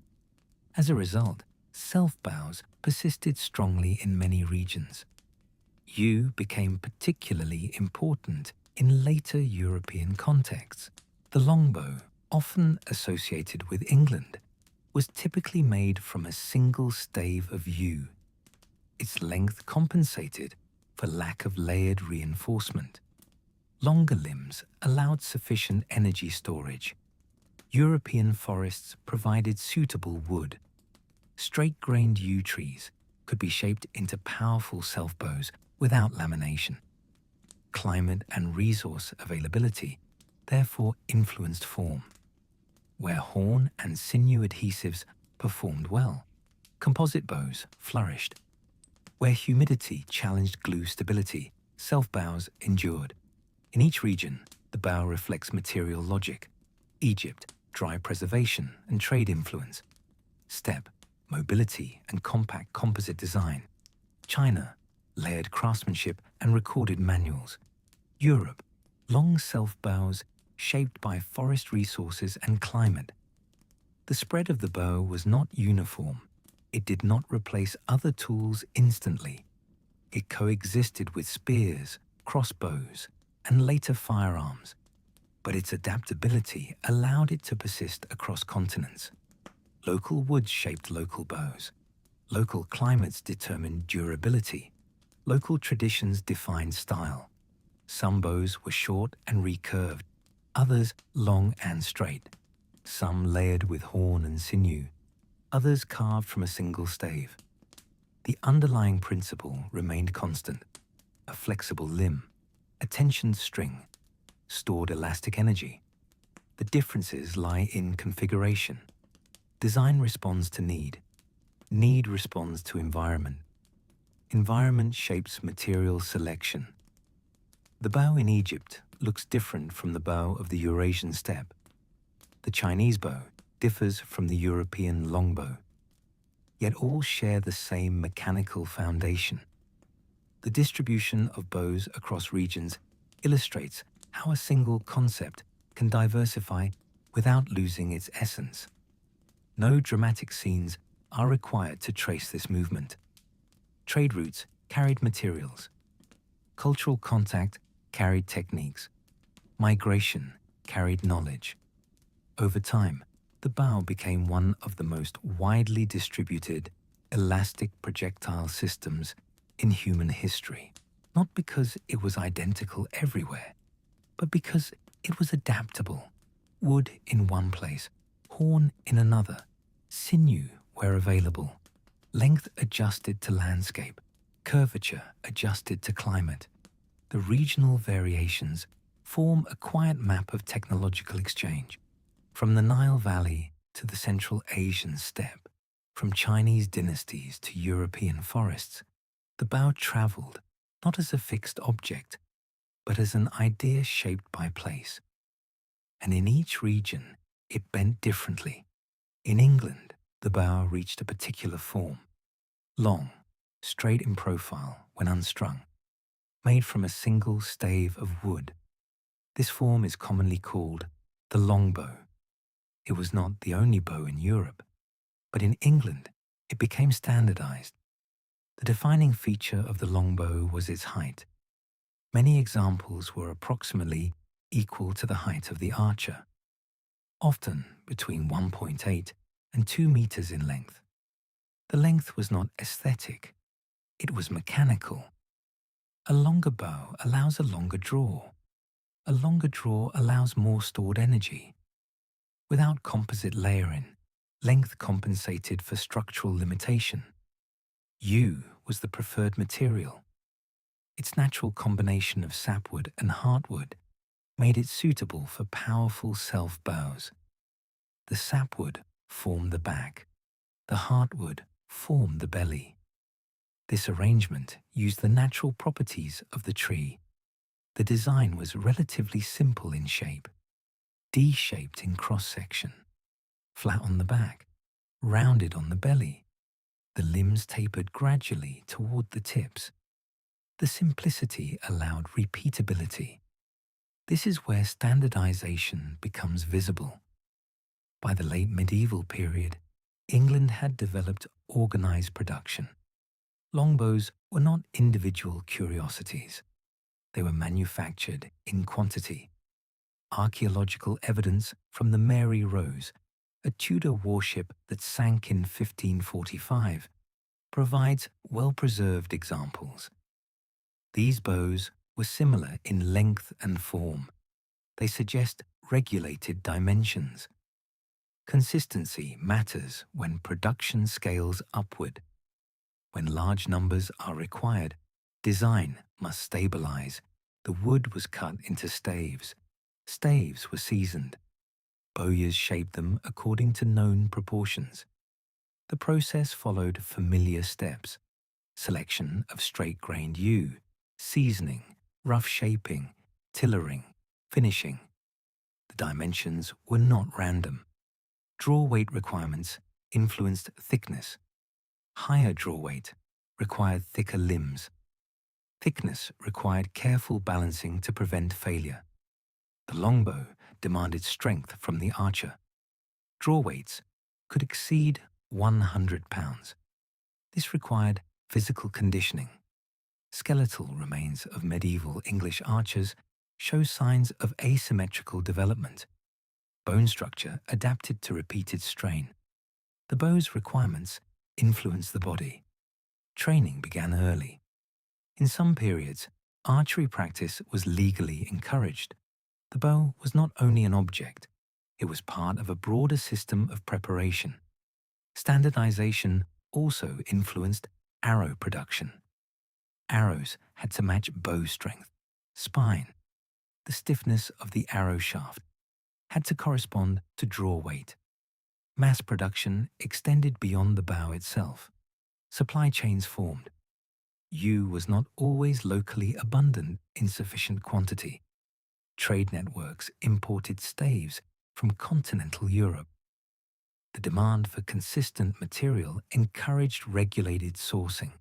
As a result, self-bows persisted strongly in many regions. Yew became particularly important in later European contexts. The longbow, often associated with England, was typically made from a single stave of yew. Its length compensated for lack of layered reinforcement. Longer limbs allowed sufficient energy storage. European forests provided suitable wood. Straight-grained yew trees could be shaped into powerful self-bows without lamination. Climate and resource availability therefore influenced form. Where horn and sinew adhesives performed well, composite bows flourished. Where humidity challenged glue stability, self-bows endured. In each region, the bow reflects material logic. Egypt, dry preservation and trade influence. Steppe, mobility and compact composite design. China, layered craftsmanship and recorded manuals. Europe, long self-bows shaped by forest resources and climate. The spread of the bow was not uniform. It did not replace other tools instantly. It coexisted with spears, crossbows, and later firearms, but its adaptability allowed it to persist across continents. Local woods shaped local bows. Local climates determined durability. Local traditions defined style. Some bows were short and recurved, others long and straight. Some layered with horn and sinew, others carved from a single stave. The underlying principle remained constant: a flexible limb, a tensioned string, stored elastic energy. The differences lie in configuration. Design responds to need. Need responds to environment. Environment shapes material selection. The bow in Egypt looks different from the bow of the Eurasian steppe. The Chinese bow differs from the European longbow. Yet all share the same mechanical foundation. The distribution of bows across regions illustrates how a single concept can diversify without losing its essence. No dramatic scenes are required to trace this movement. Trade routes carried materials. Cultural contact carried techniques. Migration carried knowledge. Over time, the bow became one of the most widely distributed elastic projectile systems in human history, not because it was identical everywhere, but because it was adaptable. Wood in one place, horn in another, sinew where available, length adjusted to landscape, curvature adjusted to climate. The regional variations form a quiet map of technological exchange. From the Nile Valley to the Central Asian steppe, from Chinese dynasties to European forests, the bow traveled not as a fixed object, but as an idea shaped by place. And in each region, it bent differently. In England, the bow reached a particular form: long, straight in profile when unstrung, made from a single stave of wood. This form is commonly called the longbow. It was not the only bow in Europe, but in England it became standardized. The defining feature of the longbow was its height. Many examples were approximately equal to the height of the archer, often between 1.8 and 2 meters in length. The length was not aesthetic, it was mechanical. A longer bow allows a longer draw. A longer draw allows more stored energy. Without composite layering, length compensated for structural limitation. Yew was the preferred material. Its natural combination of sapwood and heartwood made it suitable for powerful self-bows. The sapwood formed the back. The heartwood formed the belly. This arrangement used the natural properties of the tree. The design was relatively simple in shape, D-shaped in cross-section, flat on the back, rounded on the belly. The limbs tapered gradually toward the tips. The simplicity allowed repeatability. This is where standardization becomes visible. By the late medieval period, England had developed organized production. Longbows were not individual curiosities. They were manufactured in quantity. archaeological evidence from the Mary Rose, a Tudor warship that sank in 1545, provides well-preserved examples. These bows were similar in length and form. They suggest regulated dimensions. Consistency matters when production scales upward. When large numbers are required, design must stabilize. The wood was cut into staves. Staves were seasoned. Bowyers shaped them according to known proportions. The process followed familiar steps: selection of straight-grained yew, seasoning, rough shaping, tillering, finishing. The dimensions were not random. Draw weight requirements influenced thickness. Higher draw weight required thicker limbs. Thickness required careful balancing to prevent failure. The longbow demanded strength from the archer. Draw weights could exceed 100 pounds. This required physical conditioning. Skeletal remains of medieval English archers show signs of asymmetrical development. Bone structure adapted to repeated strain. The bow's requirements influenced the body. Training began early. In some periods, archery practice was legally encouraged. The bow was not only an object, it was part of a broader system of preparation. Standardization also influenced arrow production. Arrows had to match bow strength, spine. The stiffness of the arrow shaft had to correspond to draw weight. Mass production extended beyond the bow itself. Supply chains formed. Yew was not always locally abundant in sufficient quantity. Trade networks imported staves from continental Europe. The demand for consistent material encouraged regulated sourcing.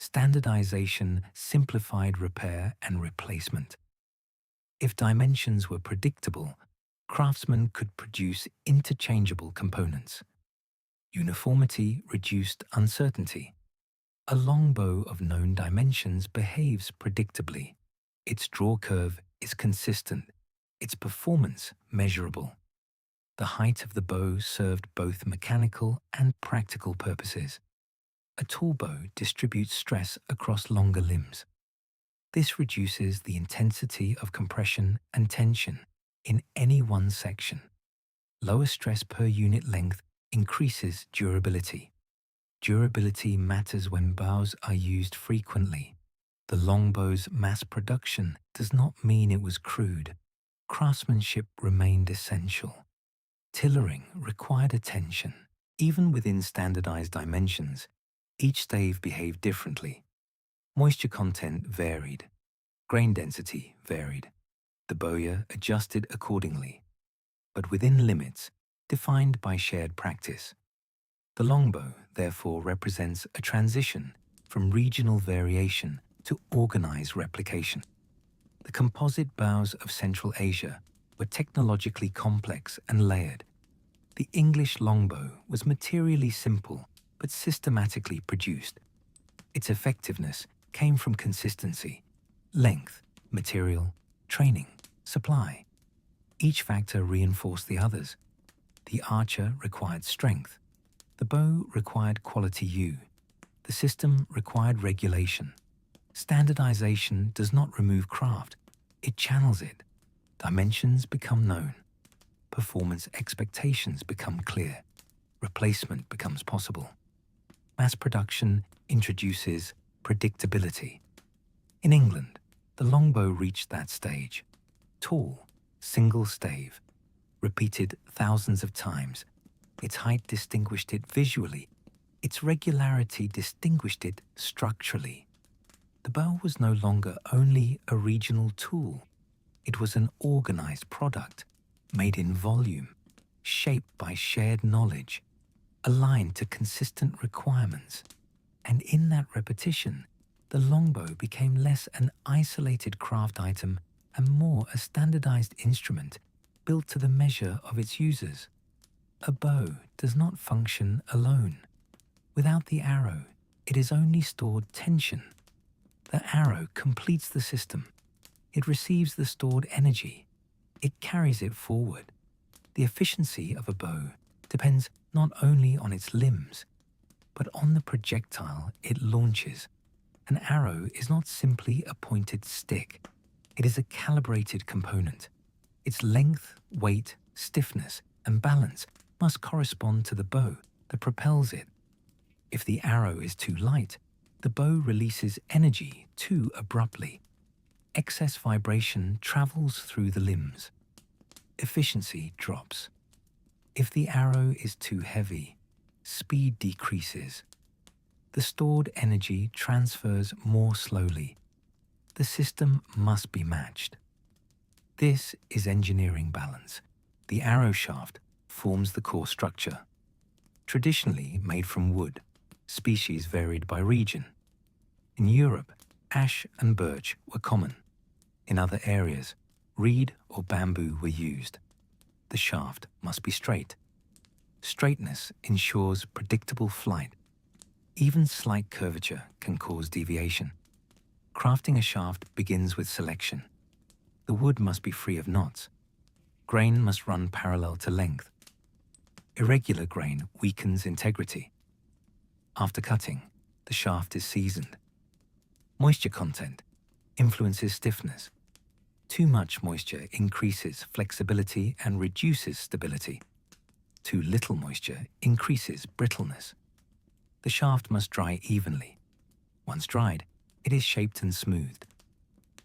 Standardization simplified repair and replacement. If dimensions were predictable, craftsmen could produce interchangeable components. Uniformity reduced uncertainty. A longbow of known dimensions behaves predictably. Its draw curve is consistent, its performance measurable. The height of the bow served both mechanical and practical purposes. A tall bow distributes stress across longer limbs. This reduces the intensity of compression and tension in any one section. Lower stress per unit length increases durability. Durability matters when bows are used frequently. The longbow's mass production does not mean it was crude. Craftsmanship remained essential. Tillering required attention. Even within standardized dimensions, each stave behaved differently. Moisture content varied. Grain density varied. The bowyer adjusted accordingly, but within limits defined by shared practice. The longbow, therefore, represents a transition from regional variation to organized replication. The composite bows of Central Asia were technologically complex and layered. The English longbow was materially simple but systematically produced. Its effectiveness came from consistency, length, material, training, supply. Each factor reinforced the others. The archer required strength. The bow required quality yew. The system required regulation. Standardization does not remove craft, it channels it. Dimensions become known. Performance expectations become clear. Replacement becomes possible. Mass production introduces predictability. In England, the longbow reached that stage. Tall, single stave, repeated thousands of times. Its height distinguished it visually. Its regularity distinguished it structurally. The bow was no longer only a regional tool. It was an organized product, made in volume, shaped by shared knowledge, aligned to consistent requirements. And in that repetition, the longbow became less an isolated craft item and more a standardized instrument built to the measure of its users. A bow does not function alone. Without the arrow, it is only stored tension. The arrow completes the system. It receives the stored energy. it carries it forward. The efficiency of a bow depends not only on its limbs, but on the projectile it launches. An arrow is not simply a pointed stick. It is a calibrated component. Its length, weight, stiffness, and balance must correspond to the bow that propels it. If the arrow is too light, the bow releases energy too abruptly. Excess vibration travels through the limbs. Efficiency drops. If the arrow is too heavy, speed decreases. The stored energy transfers more slowly. The system must be matched. This is engineering balance. The arrow shaft forms the core structure. Traditionally made from wood, species varied by region. In Europe, ash and birch were common. In other areas, reed or bamboo were used. The shaft must be straight. Straightness ensures predictable flight. Even slight curvature can cause deviation. Crafting a shaft begins with selection. The wood must be free of knots. Grain must run parallel to length. Irregular grain weakens integrity. After cutting, the shaft is seasoned. Moisture content influences stiffness. Too much moisture increases flexibility and reduces stability. Too little moisture increases brittleness. The shaft must dry evenly. Once dried, it is shaped and smoothed.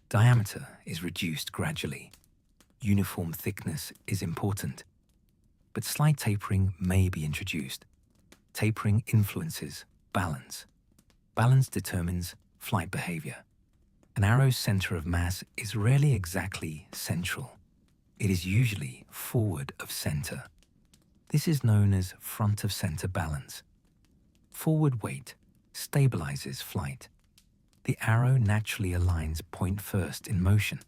Diameter is reduced gradually. Uniform thickness is important. But slight tapering may be introduced. Tapering influences balance. Balance determines flight behavior. An arrow's center of mass is rarely exactly central. It is usually forward of center. This is known as front of center balance. Forward weight stabilizes flight. The arrow naturally aligns point first in motion.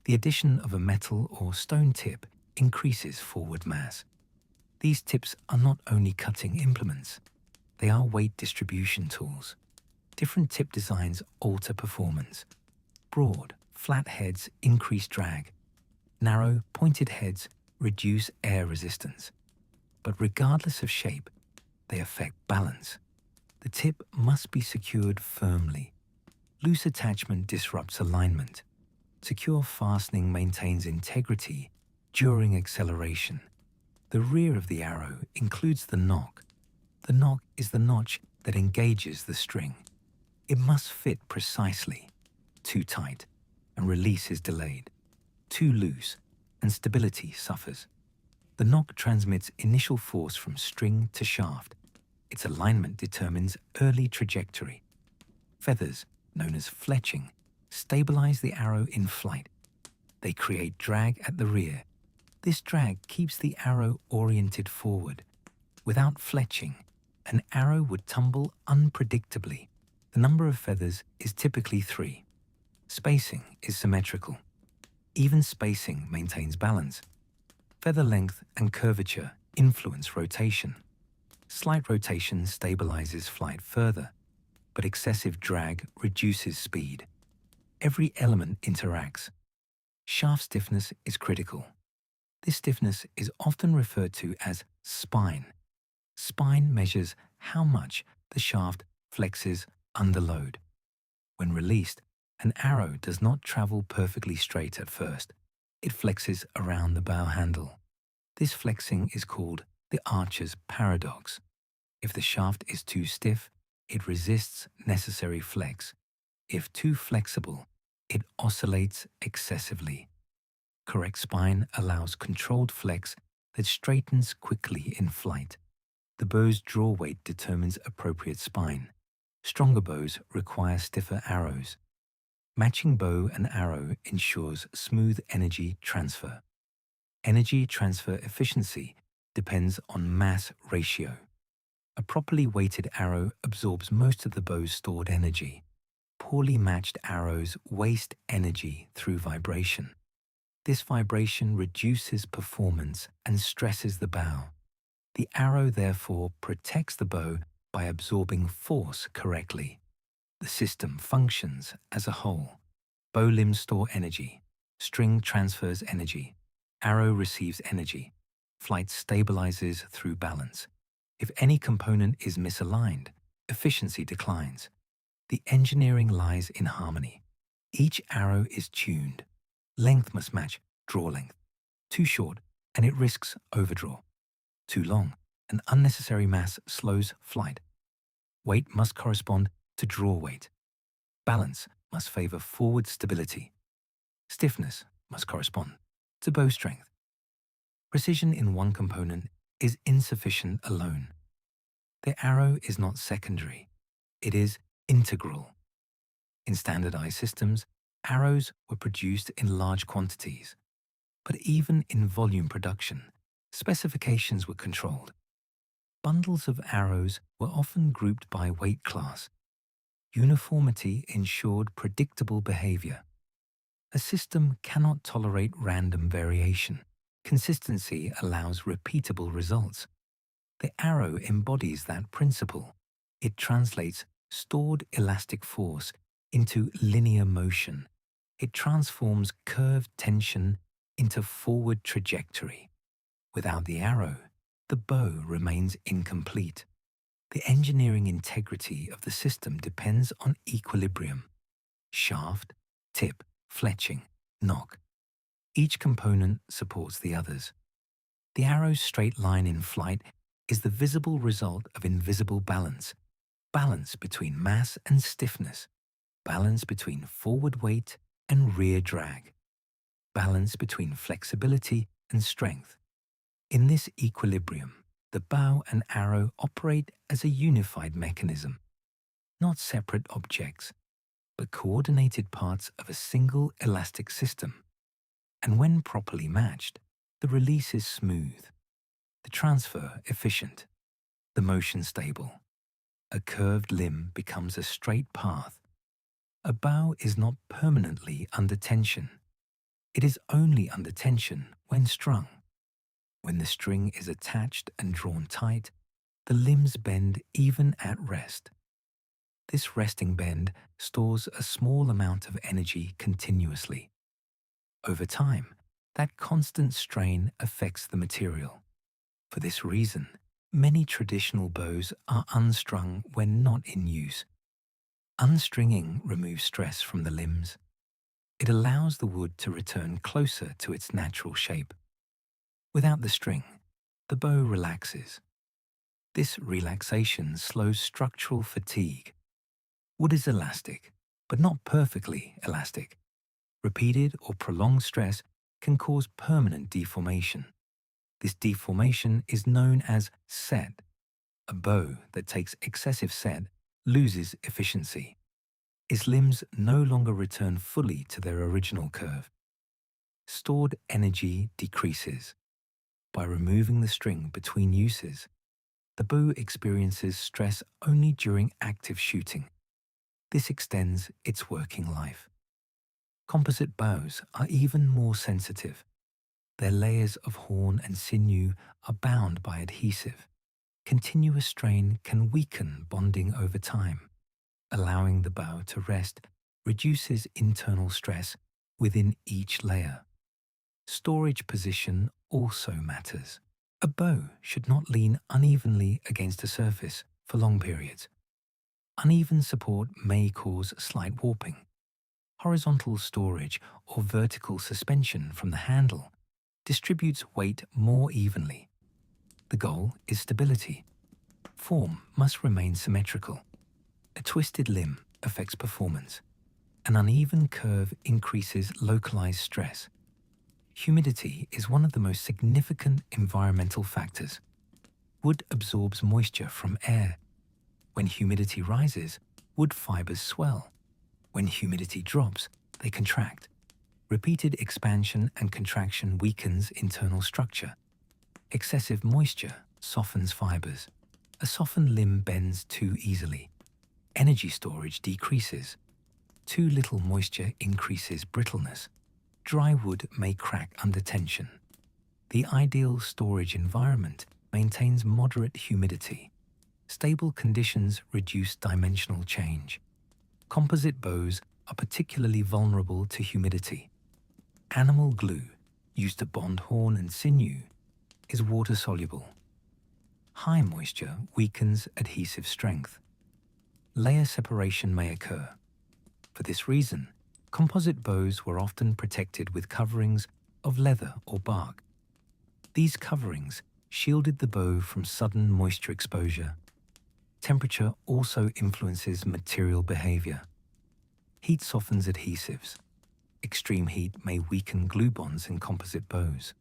The addition of a metal or stone tip increases forward mass. These tips are not only cutting implements, they are weight distribution tools. Different tip designs alter performance. Broad, flat heads increase drag. Narrow, pointed heads reduce air resistance. But regardless of shape, they affect balance. The tip must be secured firmly. Loose attachment disrupts alignment. Secure fastening maintains integrity during acceleration. The rear of the arrow includes the nock. The nock is the notch that engages the string. It must fit precisely. Too tight, and release is delayed. Too loose, and stability suffers. The nock transmits initial force from string to shaft. Its alignment determines early trajectory. Feathers, known as fletching, stabilize the arrow in flight. They create drag at the rear. This drag keeps the arrow oriented forward. Without fletching, an arrow would tumble unpredictably. The number of feathers is typically 3. Spacing is symmetrical. Even spacing maintains balance. Feather length and curvature influence rotation. Slight rotation stabilizes flight further, but excessive drag reduces speed. Every element interacts. Shaft stiffness is critical. This stiffness is often referred to as spine. Spine measures how much the shaft flexes under load. When released, an arrow does not travel perfectly straight at first. It flexes around the bow handle. This flexing is called the archer's paradox. If the shaft is too stiff, it resists necessary flex. If too flexible, it oscillates excessively. Correct spine allows controlled flex that straightens quickly in flight. The bow's draw weight determines appropriate spine. Stronger bows require stiffer arrows. Matching bow and arrow ensures smooth energy transfer. Energy transfer efficiency depends on mass ratio. A properly weighted arrow absorbs most of the bow's stored energy. Poorly matched arrows waste energy through vibration. This vibration reduces performance and stresses the bow. The arrow therefore protects the bow by absorbing force correctly. The system functions as a whole. Bow limbs store energy. String transfers energy. Arrow receives energy. Flight stabilizes through balance. If any component is misaligned, efficiency declines. The engineering lies in harmony. Each arrow is tuned. Length must match draw length. Too short, and it risks overdraw. Too long, an unnecessary mass slows flight. Weight must correspond to draw weight. Balance must favor forward stability. Stiffness must correspond to bow strength. Precision in one component is insufficient alone. The arrow is not secondary. It is integral. In standardized systems, arrows were produced in large quantities. But even in volume production, specifications were controlled. Bundles of arrows were often grouped by weight class. Uniformity ensured predictable behavior. A system cannot tolerate random variation. Consistency allows repeatable results. The arrow embodies that principle. It translates stored elastic force into linear motion. It transforms curved tension into forward trajectory. Without the arrow, the bow remains incomplete. The engineering integrity of the system depends on equilibrium. Shaft, tip, fletching, nock. Each component supports the others. The arrow's straight line in flight is the visible result of invisible balance. Balance between mass and stiffness. Balance between forward weight and rear drag. Balance between flexibility and strength. In this equilibrium, the bow and arrow operate as a unified mechanism, not separate objects, but coordinated parts of a single elastic system. And when properly matched, the release is smooth, the transfer efficient, the motion stable. A curved limb becomes a straight path. A bow is not permanently under tension. It is only under tension when strung. When the string is attached and drawn tight, the limbs bend even at rest. This resting bend stores a small amount of energy continuously. Over time, that constant strain affects the material. For this reason, many traditional bows are unstrung when not in use. Unstringing removes stress from the limbs. It allows the wood to return closer to its natural shape. Without the string, the bow relaxes. This relaxation slows structural fatigue. Wood is elastic, but not perfectly elastic. Repeated or prolonged stress can cause permanent deformation. This deformation is known as set. A bow that takes excessive set loses efficiency. Its limbs no longer return fully to their original curve. Stored energy decreases. By removing the string between uses, the bow experiences stress only during active shooting. This extends its working life. Composite bows are even more sensitive. Their layers of horn and sinew are bound by adhesive. Continuous strain can weaken bonding over time. Allowing the bow to rest reduces internal stress within each layer. Storage position also matters. A bow should not lean unevenly against a surface for long periods. Uneven support may cause slight warping. Horizontal storage or vertical suspension from the handle distributes weight more evenly. The goal is stability. Form must remain symmetrical. A twisted limb affects performance. An uneven curve increases localized stress. Humidity is one of the most significant environmental factors. Wood absorbs moisture from air. When humidity rises, wood fibers swell. When humidity drops, they contract. Repeated expansion and contraction weakens internal structure. Excessive moisture softens fibers. A softened limb bends too easily. Energy storage decreases. Too little moisture increases brittleness. Dry wood may crack under tension. The ideal storage environment maintains moderate humidity. Stable conditions reduce dimensional change. Composite bows are particularly vulnerable to humidity. Animal glue, used to bond horn and sinew, is water-soluble. High moisture weakens adhesive strength. Layer separation may occur. For this reason, composite bows were often protected with coverings of leather or bark. These coverings shielded the bow from sudden moisture exposure. Temperature also influences material behavior. Heat softens adhesives. Extreme heat may weaken glue bonds in composite bows.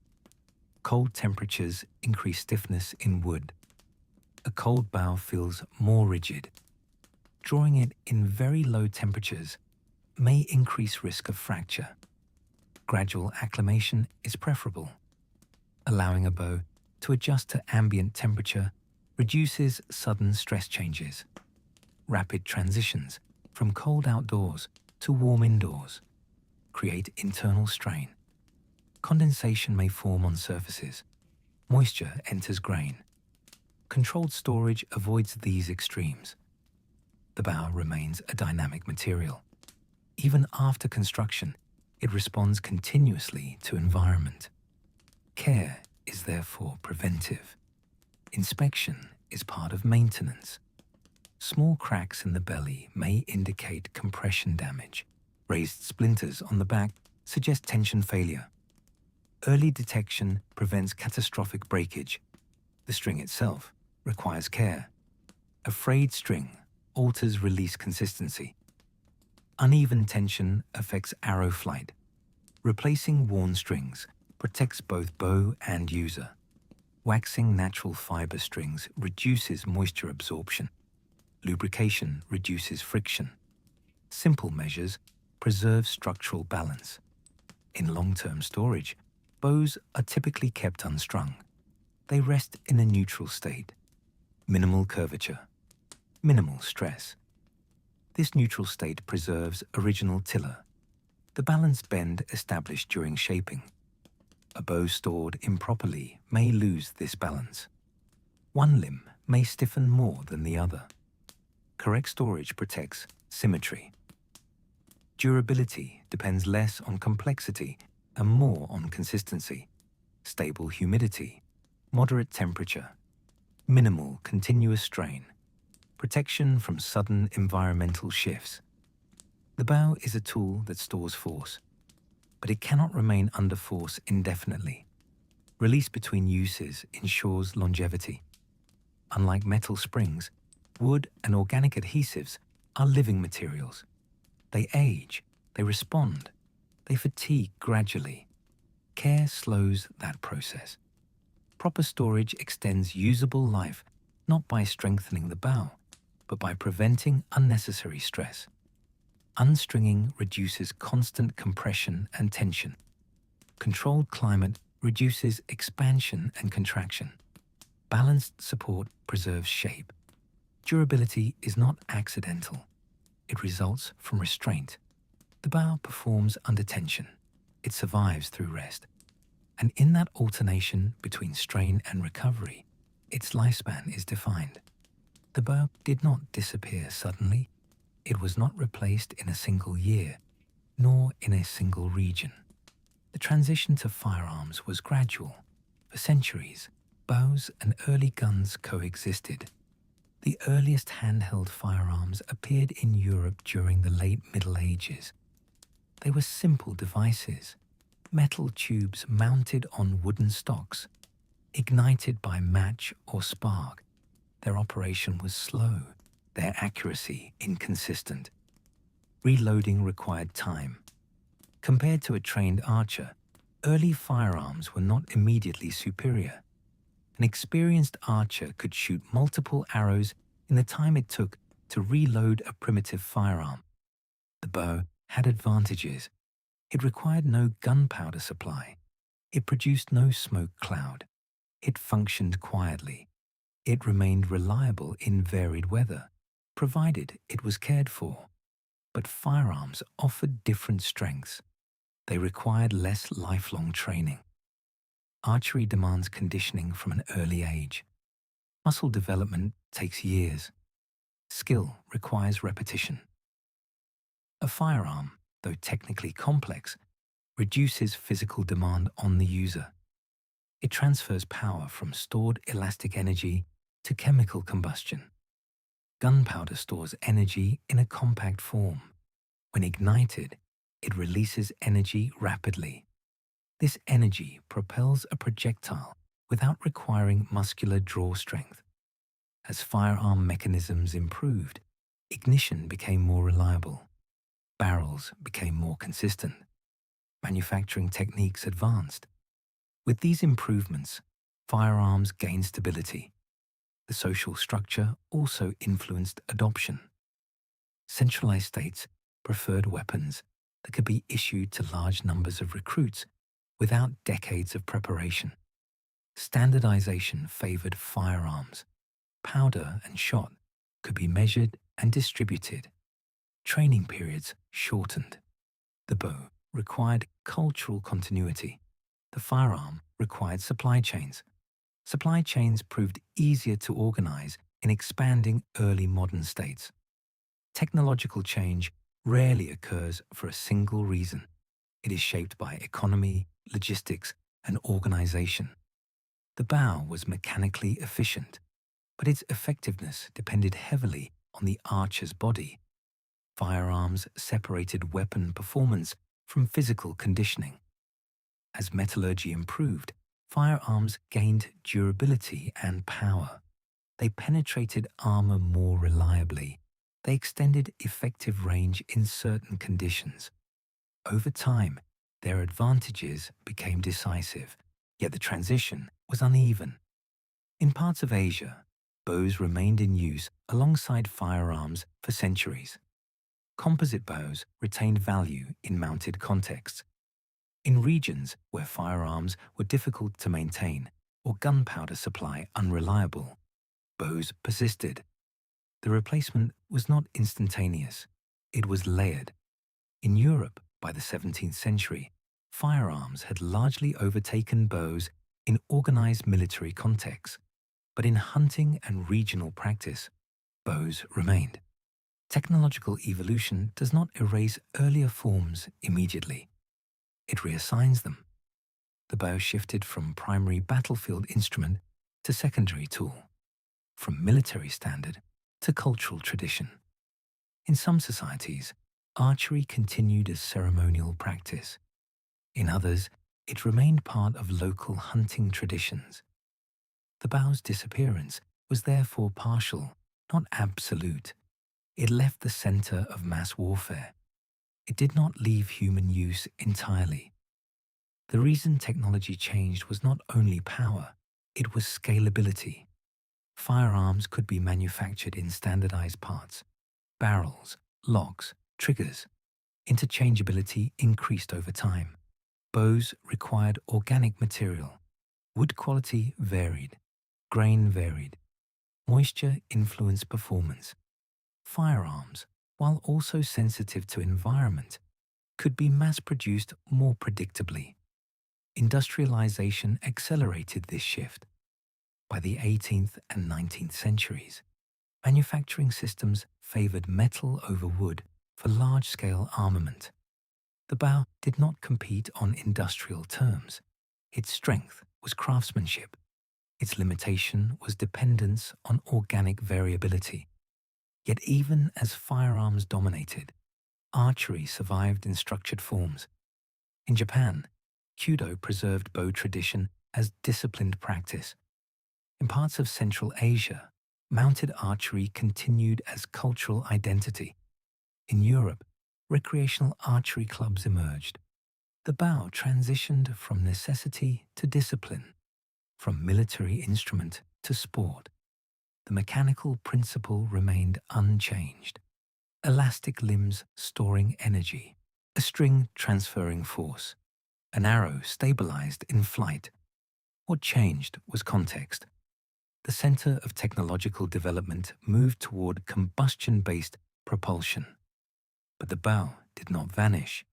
Cold temperatures increase stiffness in wood. A cold bow feels more rigid. Drawing it in very low temperatures may increase risk of fracture. Gradual acclimation is preferable. Allowing a bow to adjust to ambient temperature reduces sudden stress changes. Rapid transitions from cold outdoors to warm indoors create internal strain. Condensation may form on surfaces. Moisture enters grain. Controlled storage avoids these extremes. The bow remains a dynamic material. Even after construction, it responds continuously to environment. Care is therefore preventive. Inspection is part of maintenance. Small cracks in the belly may indicate compression damage. Raised splinters on the back suggest tension failure. Early detection prevents catastrophic breakage. The string itself requires care. A frayed string alters release consistency. Uneven tension affects arrow flight. Replacing worn strings protects both bow and user. Waxing natural fiber strings reduces moisture absorption. Lubrication reduces friction. Simple measures preserve structural balance. In long-term storage, bows are typically kept unstrung. They rest in a neutral state. Minimal curvature. Minimal stress. This neutral state preserves original tiller, the balanced bend established during shaping. A bow stored improperly may lose this balance. One limb may stiffen more than the other. Correct storage protects symmetry. Durability depends less on complexity and more on consistency. Stable humidity, moderate temperature, minimal continuous strain. Protection from sudden environmental shifts. The bow is a tool that stores force, but it cannot remain under force indefinitely. Release between uses ensures longevity. Unlike metal springs, wood and organic adhesives are living materials. They age, they respond, they fatigue gradually. Care slows that process. Proper storage extends usable life, not by strengthening the bow, but by preventing unnecessary stress. Unstringing reduces constant compression and tension. Controlled climate reduces expansion and contraction. Balanced support preserves shape. Durability is not accidental. It results from restraint. The bow performs under tension. It survives through rest. And in that alternation between strain and recovery, its lifespan is defined. The bow did not disappear suddenly. It was not replaced in a single year, nor in a single region. The transition to firearms was gradual. For centuries, bows and early guns coexisted. The earliest handheld firearms appeared in Europe during the late Middle Ages. They were simple devices, metal tubes mounted on wooden stocks, ignited by match or spark. Their operation was slow, their accuracy inconsistent. Reloading required time. Compared to a trained archer, early firearms were not immediately superior. An experienced archer could shoot multiple arrows in the time it took to reload a primitive firearm. The bow had advantages. It required no gunpowder supply. It produced no smoke cloud. It functioned quietly. It remained reliable in varied weather, provided it was cared for. But firearms offered different strengths. They required less lifelong training. Archery demands conditioning from an early age. Muscle development takes years. Skill requires repetition. A firearm, though technically complex, reduces physical demand on the user. It transfers power from stored elastic energy to chemical combustion. Gunpowder stores energy in a compact form. When ignited, it releases energy rapidly. This energy propels a projectile without requiring muscular draw strength. As firearm mechanisms improved, ignition became more reliable. Barrels became more consistent. Manufacturing techniques advanced. With these improvements, firearms gained stability. The social structure also influenced adoption. Centralized states preferred weapons that could be issued to large numbers of recruits without decades of preparation. Standardization favored firearms. Powder and shot could be measured and distributed. Training periods shortened. The bow required cultural continuity. The firearm required supply chains. Supply chains proved easier to organize in expanding early modern states. Technological change rarely occurs for a single reason. It is shaped by economy, logistics, and organization. The bow was mechanically efficient, but its effectiveness depended heavily on the archer's body. Firearms separated weapon performance from physical conditioning. As metallurgy improved, firearms gained durability and power. They penetrated armor more reliably. They extended effective range in certain conditions. Over time, their advantages became decisive, yet the transition was uneven. In parts of Asia, bows remained in use alongside firearms for centuries. Composite bows retained value in mounted contexts. In regions where firearms were difficult to maintain or gunpowder supply unreliable, bows persisted. The replacement was not instantaneous. It was layered. In Europe, by the 17th century, firearms had largely overtaken bows in organized military contexts, but in hunting and regional practice, bows remained. Technological evolution does not erase earlier forms immediately. It reassigns them. The bow shifted from primary battlefield instrument to secondary tool, from military standard to cultural tradition. In some societies, archery continued as ceremonial practice. In others, it remained part of local hunting traditions. The bow's disappearance was therefore partial, not absolute. It left the center of mass warfare. It did not leave human use entirely. The reason technology changed was not only power, it was scalability. Firearms could be manufactured in standardized parts. Barrels, locks, triggers. Interchangeability increased over time. Bows required organic material. Wood quality varied. Grain varied. Moisture influenced performance. Firearms, while also sensitive to environment, could be mass-produced more predictably. Industrialization accelerated this shift. By the 18th and 19th centuries, manufacturing systems favored metal over wood for large-scale armament. The bow did not compete on industrial terms. Its strength was craftsmanship. Its limitation was dependence on organic variability. Yet even as firearms dominated, archery survived in structured forms. In Japan, Kyudo preserved bow tradition as disciplined practice. In parts of Central Asia, mounted archery continued as cultural identity. In Europe, recreational archery clubs emerged. The bow transitioned from necessity to discipline, from military instrument to sport. The mechanical principle remained unchanged. Elastic limbs storing energy, a string transferring force, an arrow stabilized in flight. What changed was context. The center of technological development moved toward combustion-based propulsion. But the bow did not vanish.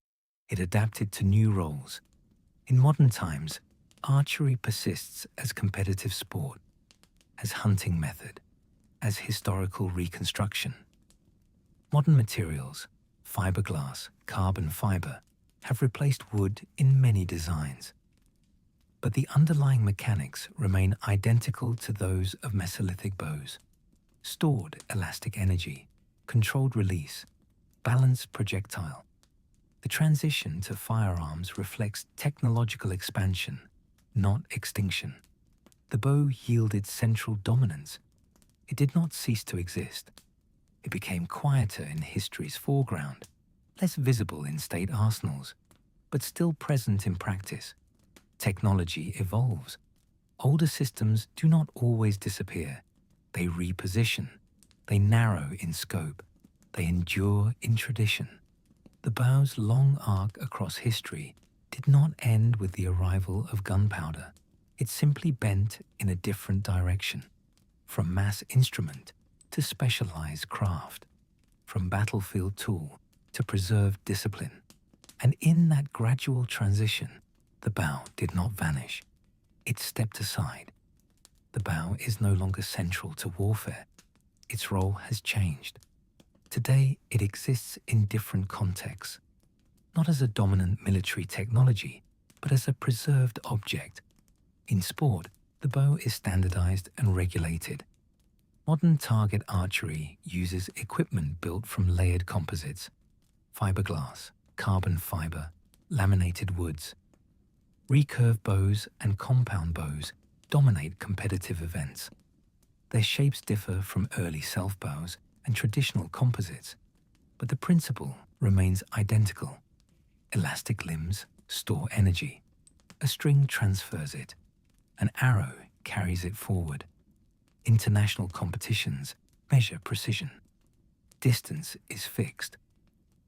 It adapted to new roles. In modern times, archery persists as competitive sport, as hunting method, as historical reconstruction. Modern materials, fiberglass, carbon fiber, have replaced wood in many designs. But the underlying mechanics remain identical to those of Mesolithic bows. Stored elastic energy, controlled release, balanced projectile. The transition to firearms reflects technological expansion, not extinction. The bow yielded central dominance. It did not cease to exist. It became quieter in history's foreground, less visible in state arsenals, but still present in practice. Technology evolves. Older systems do not always disappear. They reposition. They narrow in scope. They endure in tradition. The bow's long arc across history did not end with the arrival of gunpowder. It simply bent in a different direction, from mass instrument to specialized craft, from battlefield tool to preserved discipline. And in that gradual transition, the bow did not vanish. It stepped aside. The bow is no longer central to warfare. Its role has changed. Today, it exists in different contexts, not as a dominant military technology, but as a preserved object. In sport, the bow is standardized and regulated. Modern target archery uses equipment built from layered composites, fiberglass, carbon fiber, laminated woods. Recurve bows and compound bows dominate competitive events. Their shapes differ from early self-bows and traditional composites, but the principle remains identical. Elastic limbs store energy. A string transfers it. An arrow carries it forward. International competitions measure precision. Distance is fixed.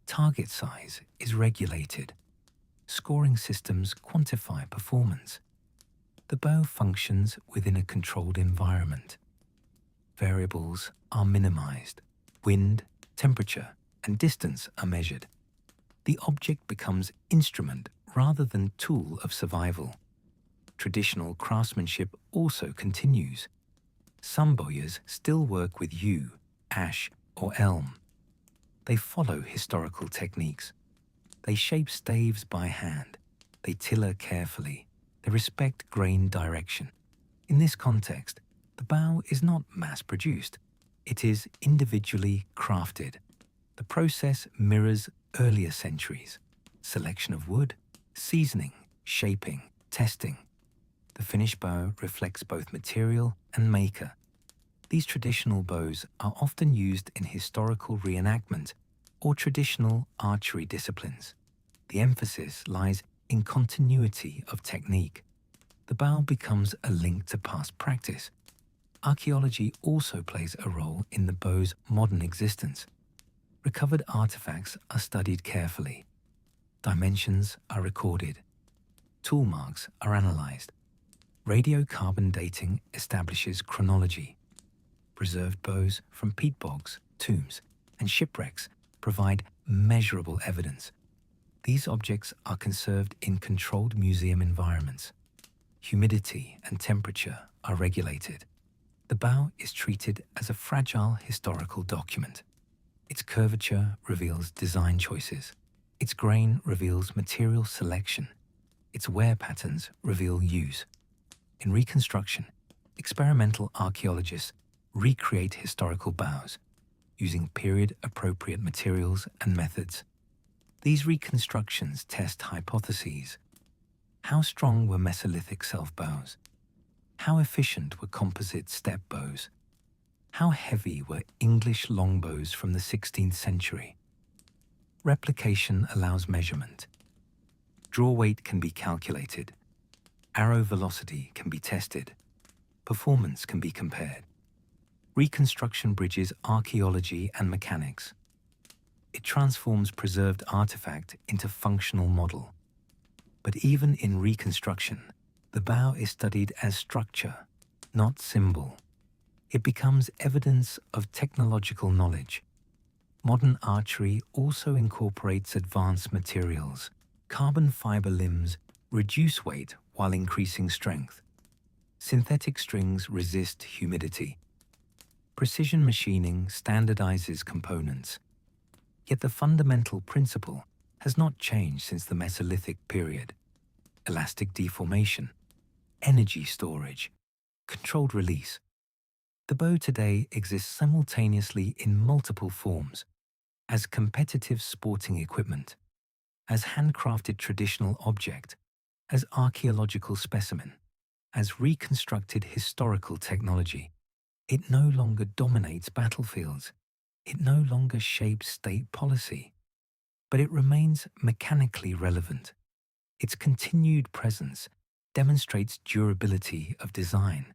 Target size is regulated. Scoring systems quantify performance. The bow functions within a controlled environment. Variables are minimized. Wind, temperature, and distance are measured. The object becomes instrument rather than tool of survival. Traditional craftsmanship also continues. Some bowyers still work with yew, ash, or elm. They follow historical techniques. They shape staves by hand. They tiller carefully. They respect grain direction. In this context, the bow is not mass-produced. It is individually crafted. The process mirrors earlier centuries. Selection of wood, seasoning, shaping, testing. The finished bow reflects both material and maker. These traditional bows are often used in historical reenactment or traditional archery disciplines. The emphasis lies in continuity of technique. The bow becomes a link to past practice. Archaeology also plays a role in the bow's modern existence. Recovered artifacts are studied carefully. Dimensions are recorded. Tool marks are analyzed. Radiocarbon dating establishes chronology. Preserved bows from peat bogs, tombs, and shipwrecks provide measurable evidence. These objects are conserved in controlled museum environments. Humidity and temperature are regulated. The bow is treated as a fragile historical document. Its curvature reveals design choices. Its grain reveals material selection. Its wear patterns reveal use. In reconstruction, experimental archaeologists recreate historical bows using period-appropriate materials and methods. These reconstructions test hypotheses. How strong were Mesolithic self-bows? How efficient were composite step bows? How heavy were English longbows from the 16th century? Replication allows measurement. Draw weight can be calculated. Arrow velocity can be tested. Performance can be compared. Reconstruction bridges archaeology and mechanics. It transforms preserved artifact into functional model. But even in reconstruction, the bow is studied as structure, not symbol. It becomes evidence of technological knowledge. Modern archery also incorporates advanced materials. Carbon fiber limbs reduce weight while increasing strength. Synthetic strings resist humidity. Precision machining standardizes components. Yet the fundamental principle has not changed since the Mesolithic period. Elastic deformation, energy storage, controlled release. The bow today exists simultaneously in multiple forms, as competitive sporting equipment, as handcrafted traditional object, as archaeological specimen, as reconstructed historical technology. It no longer dominates battlefields. It no longer shapes state policy. But it remains mechanically relevant. Its continued presence demonstrates durability of design.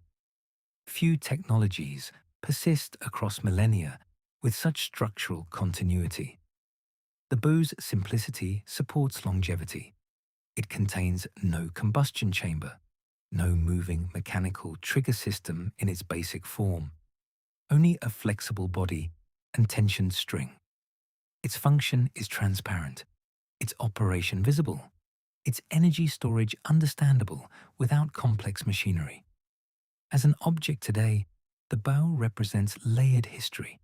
Few technologies persist across millennia with such structural continuity. The bow's simplicity supports longevity. It contains no combustion chamber, no moving mechanical trigger system in its basic form, only a flexible body and tensioned string. Its function is transparent, its operation visible, its energy storage understandable without complex machinery. As an object today, the bow represents layered history.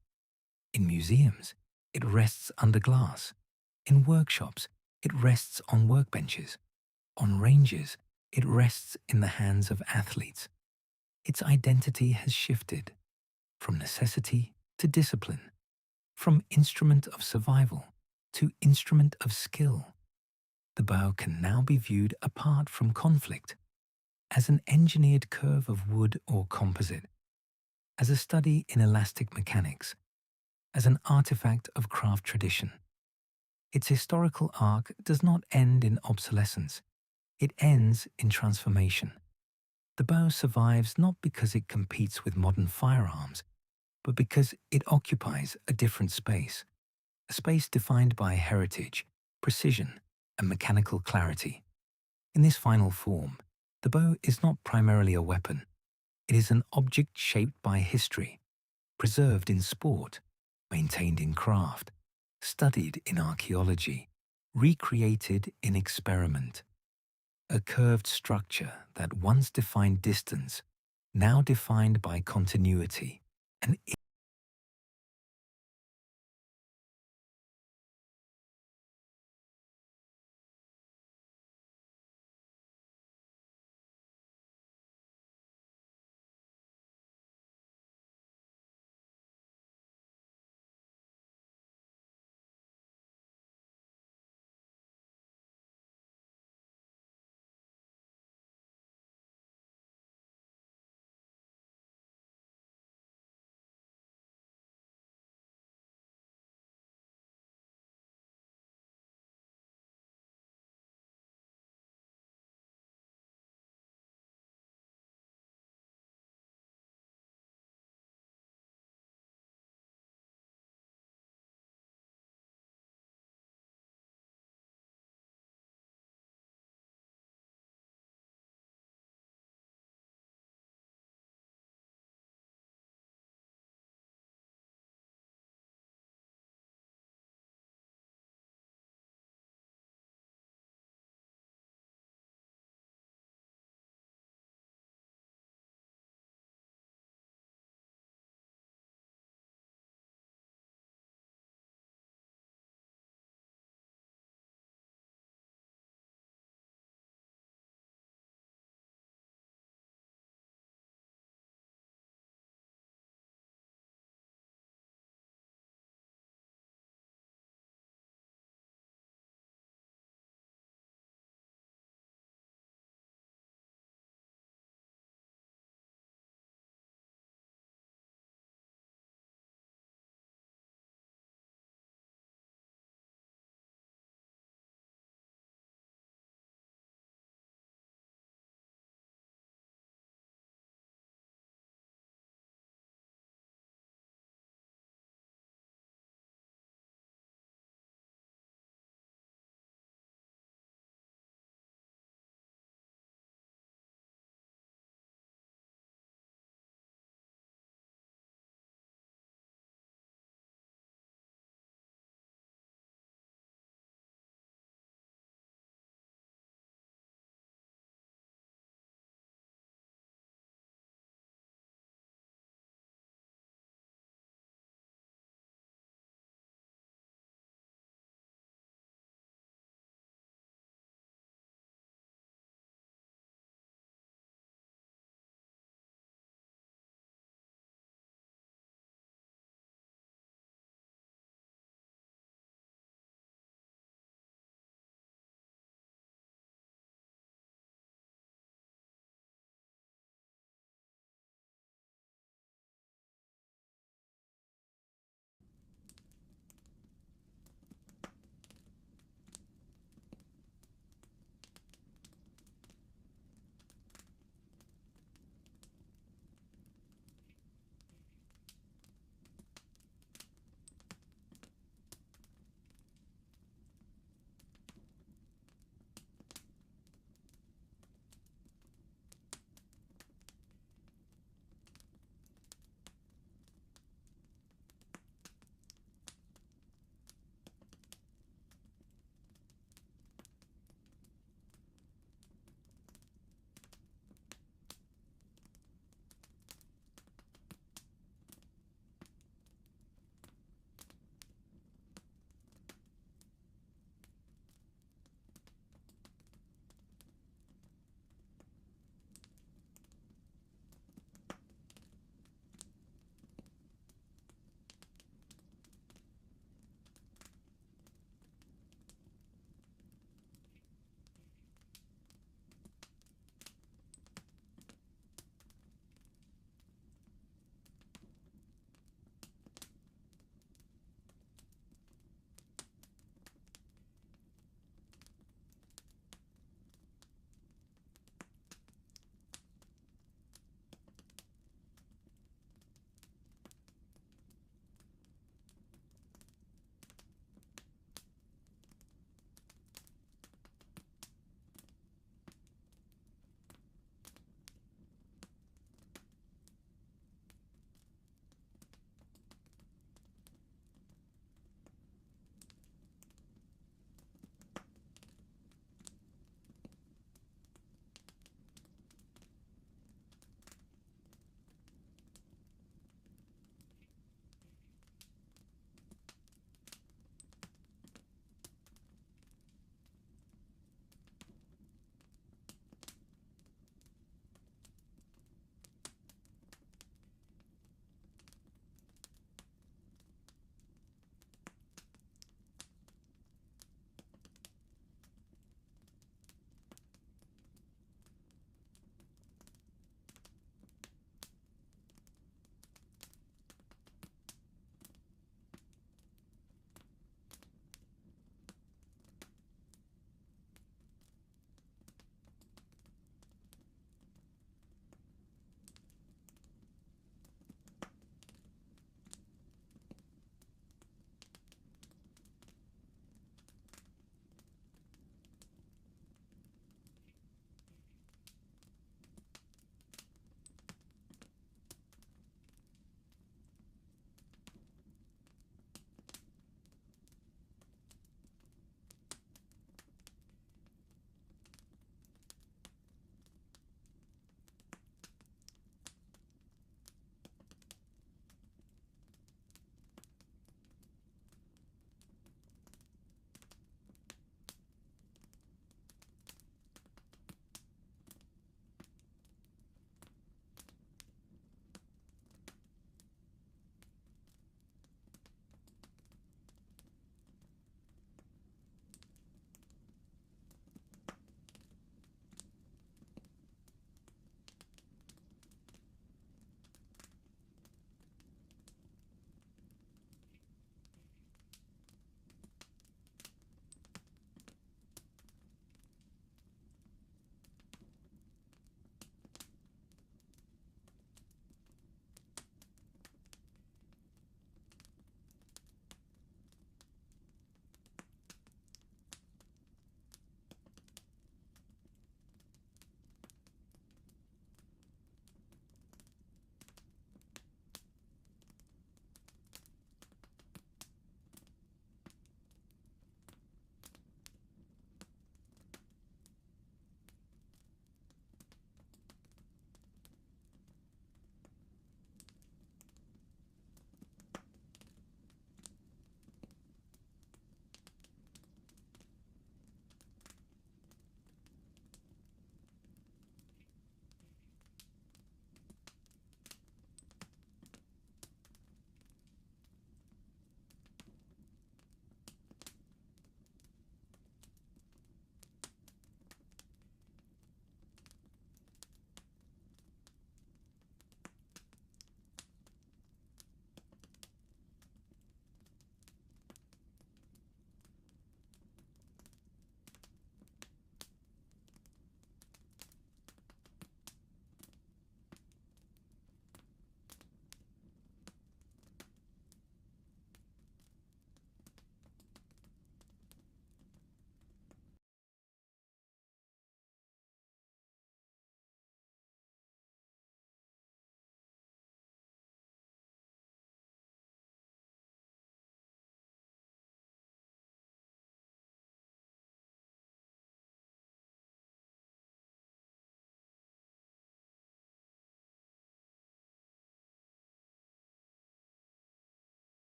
In museums, it rests under glass. In workshops, it rests on workbenches. On ranges, it rests in the hands of athletes. Its identity has shifted from necessity to discipline, from instrument of survival to instrument of skill. The bow can now be viewed apart from conflict, as an engineered curve of wood or composite, as a study in elastic mechanics, as an artifact of craft tradition. Its historical arc does not end in obsolescence. It ends in transformation. The bow survives not because it competes with modern firearms, but because it occupies a different space, a space defined by heritage, precision, and mechanical clarity. In this final form, the bow is not primarily a weapon. It is an object shaped by history, preserved in sport, maintained in craft, studied in archaeology, recreated in experiment. A curved structure that once defined distance, now defined by continuity, an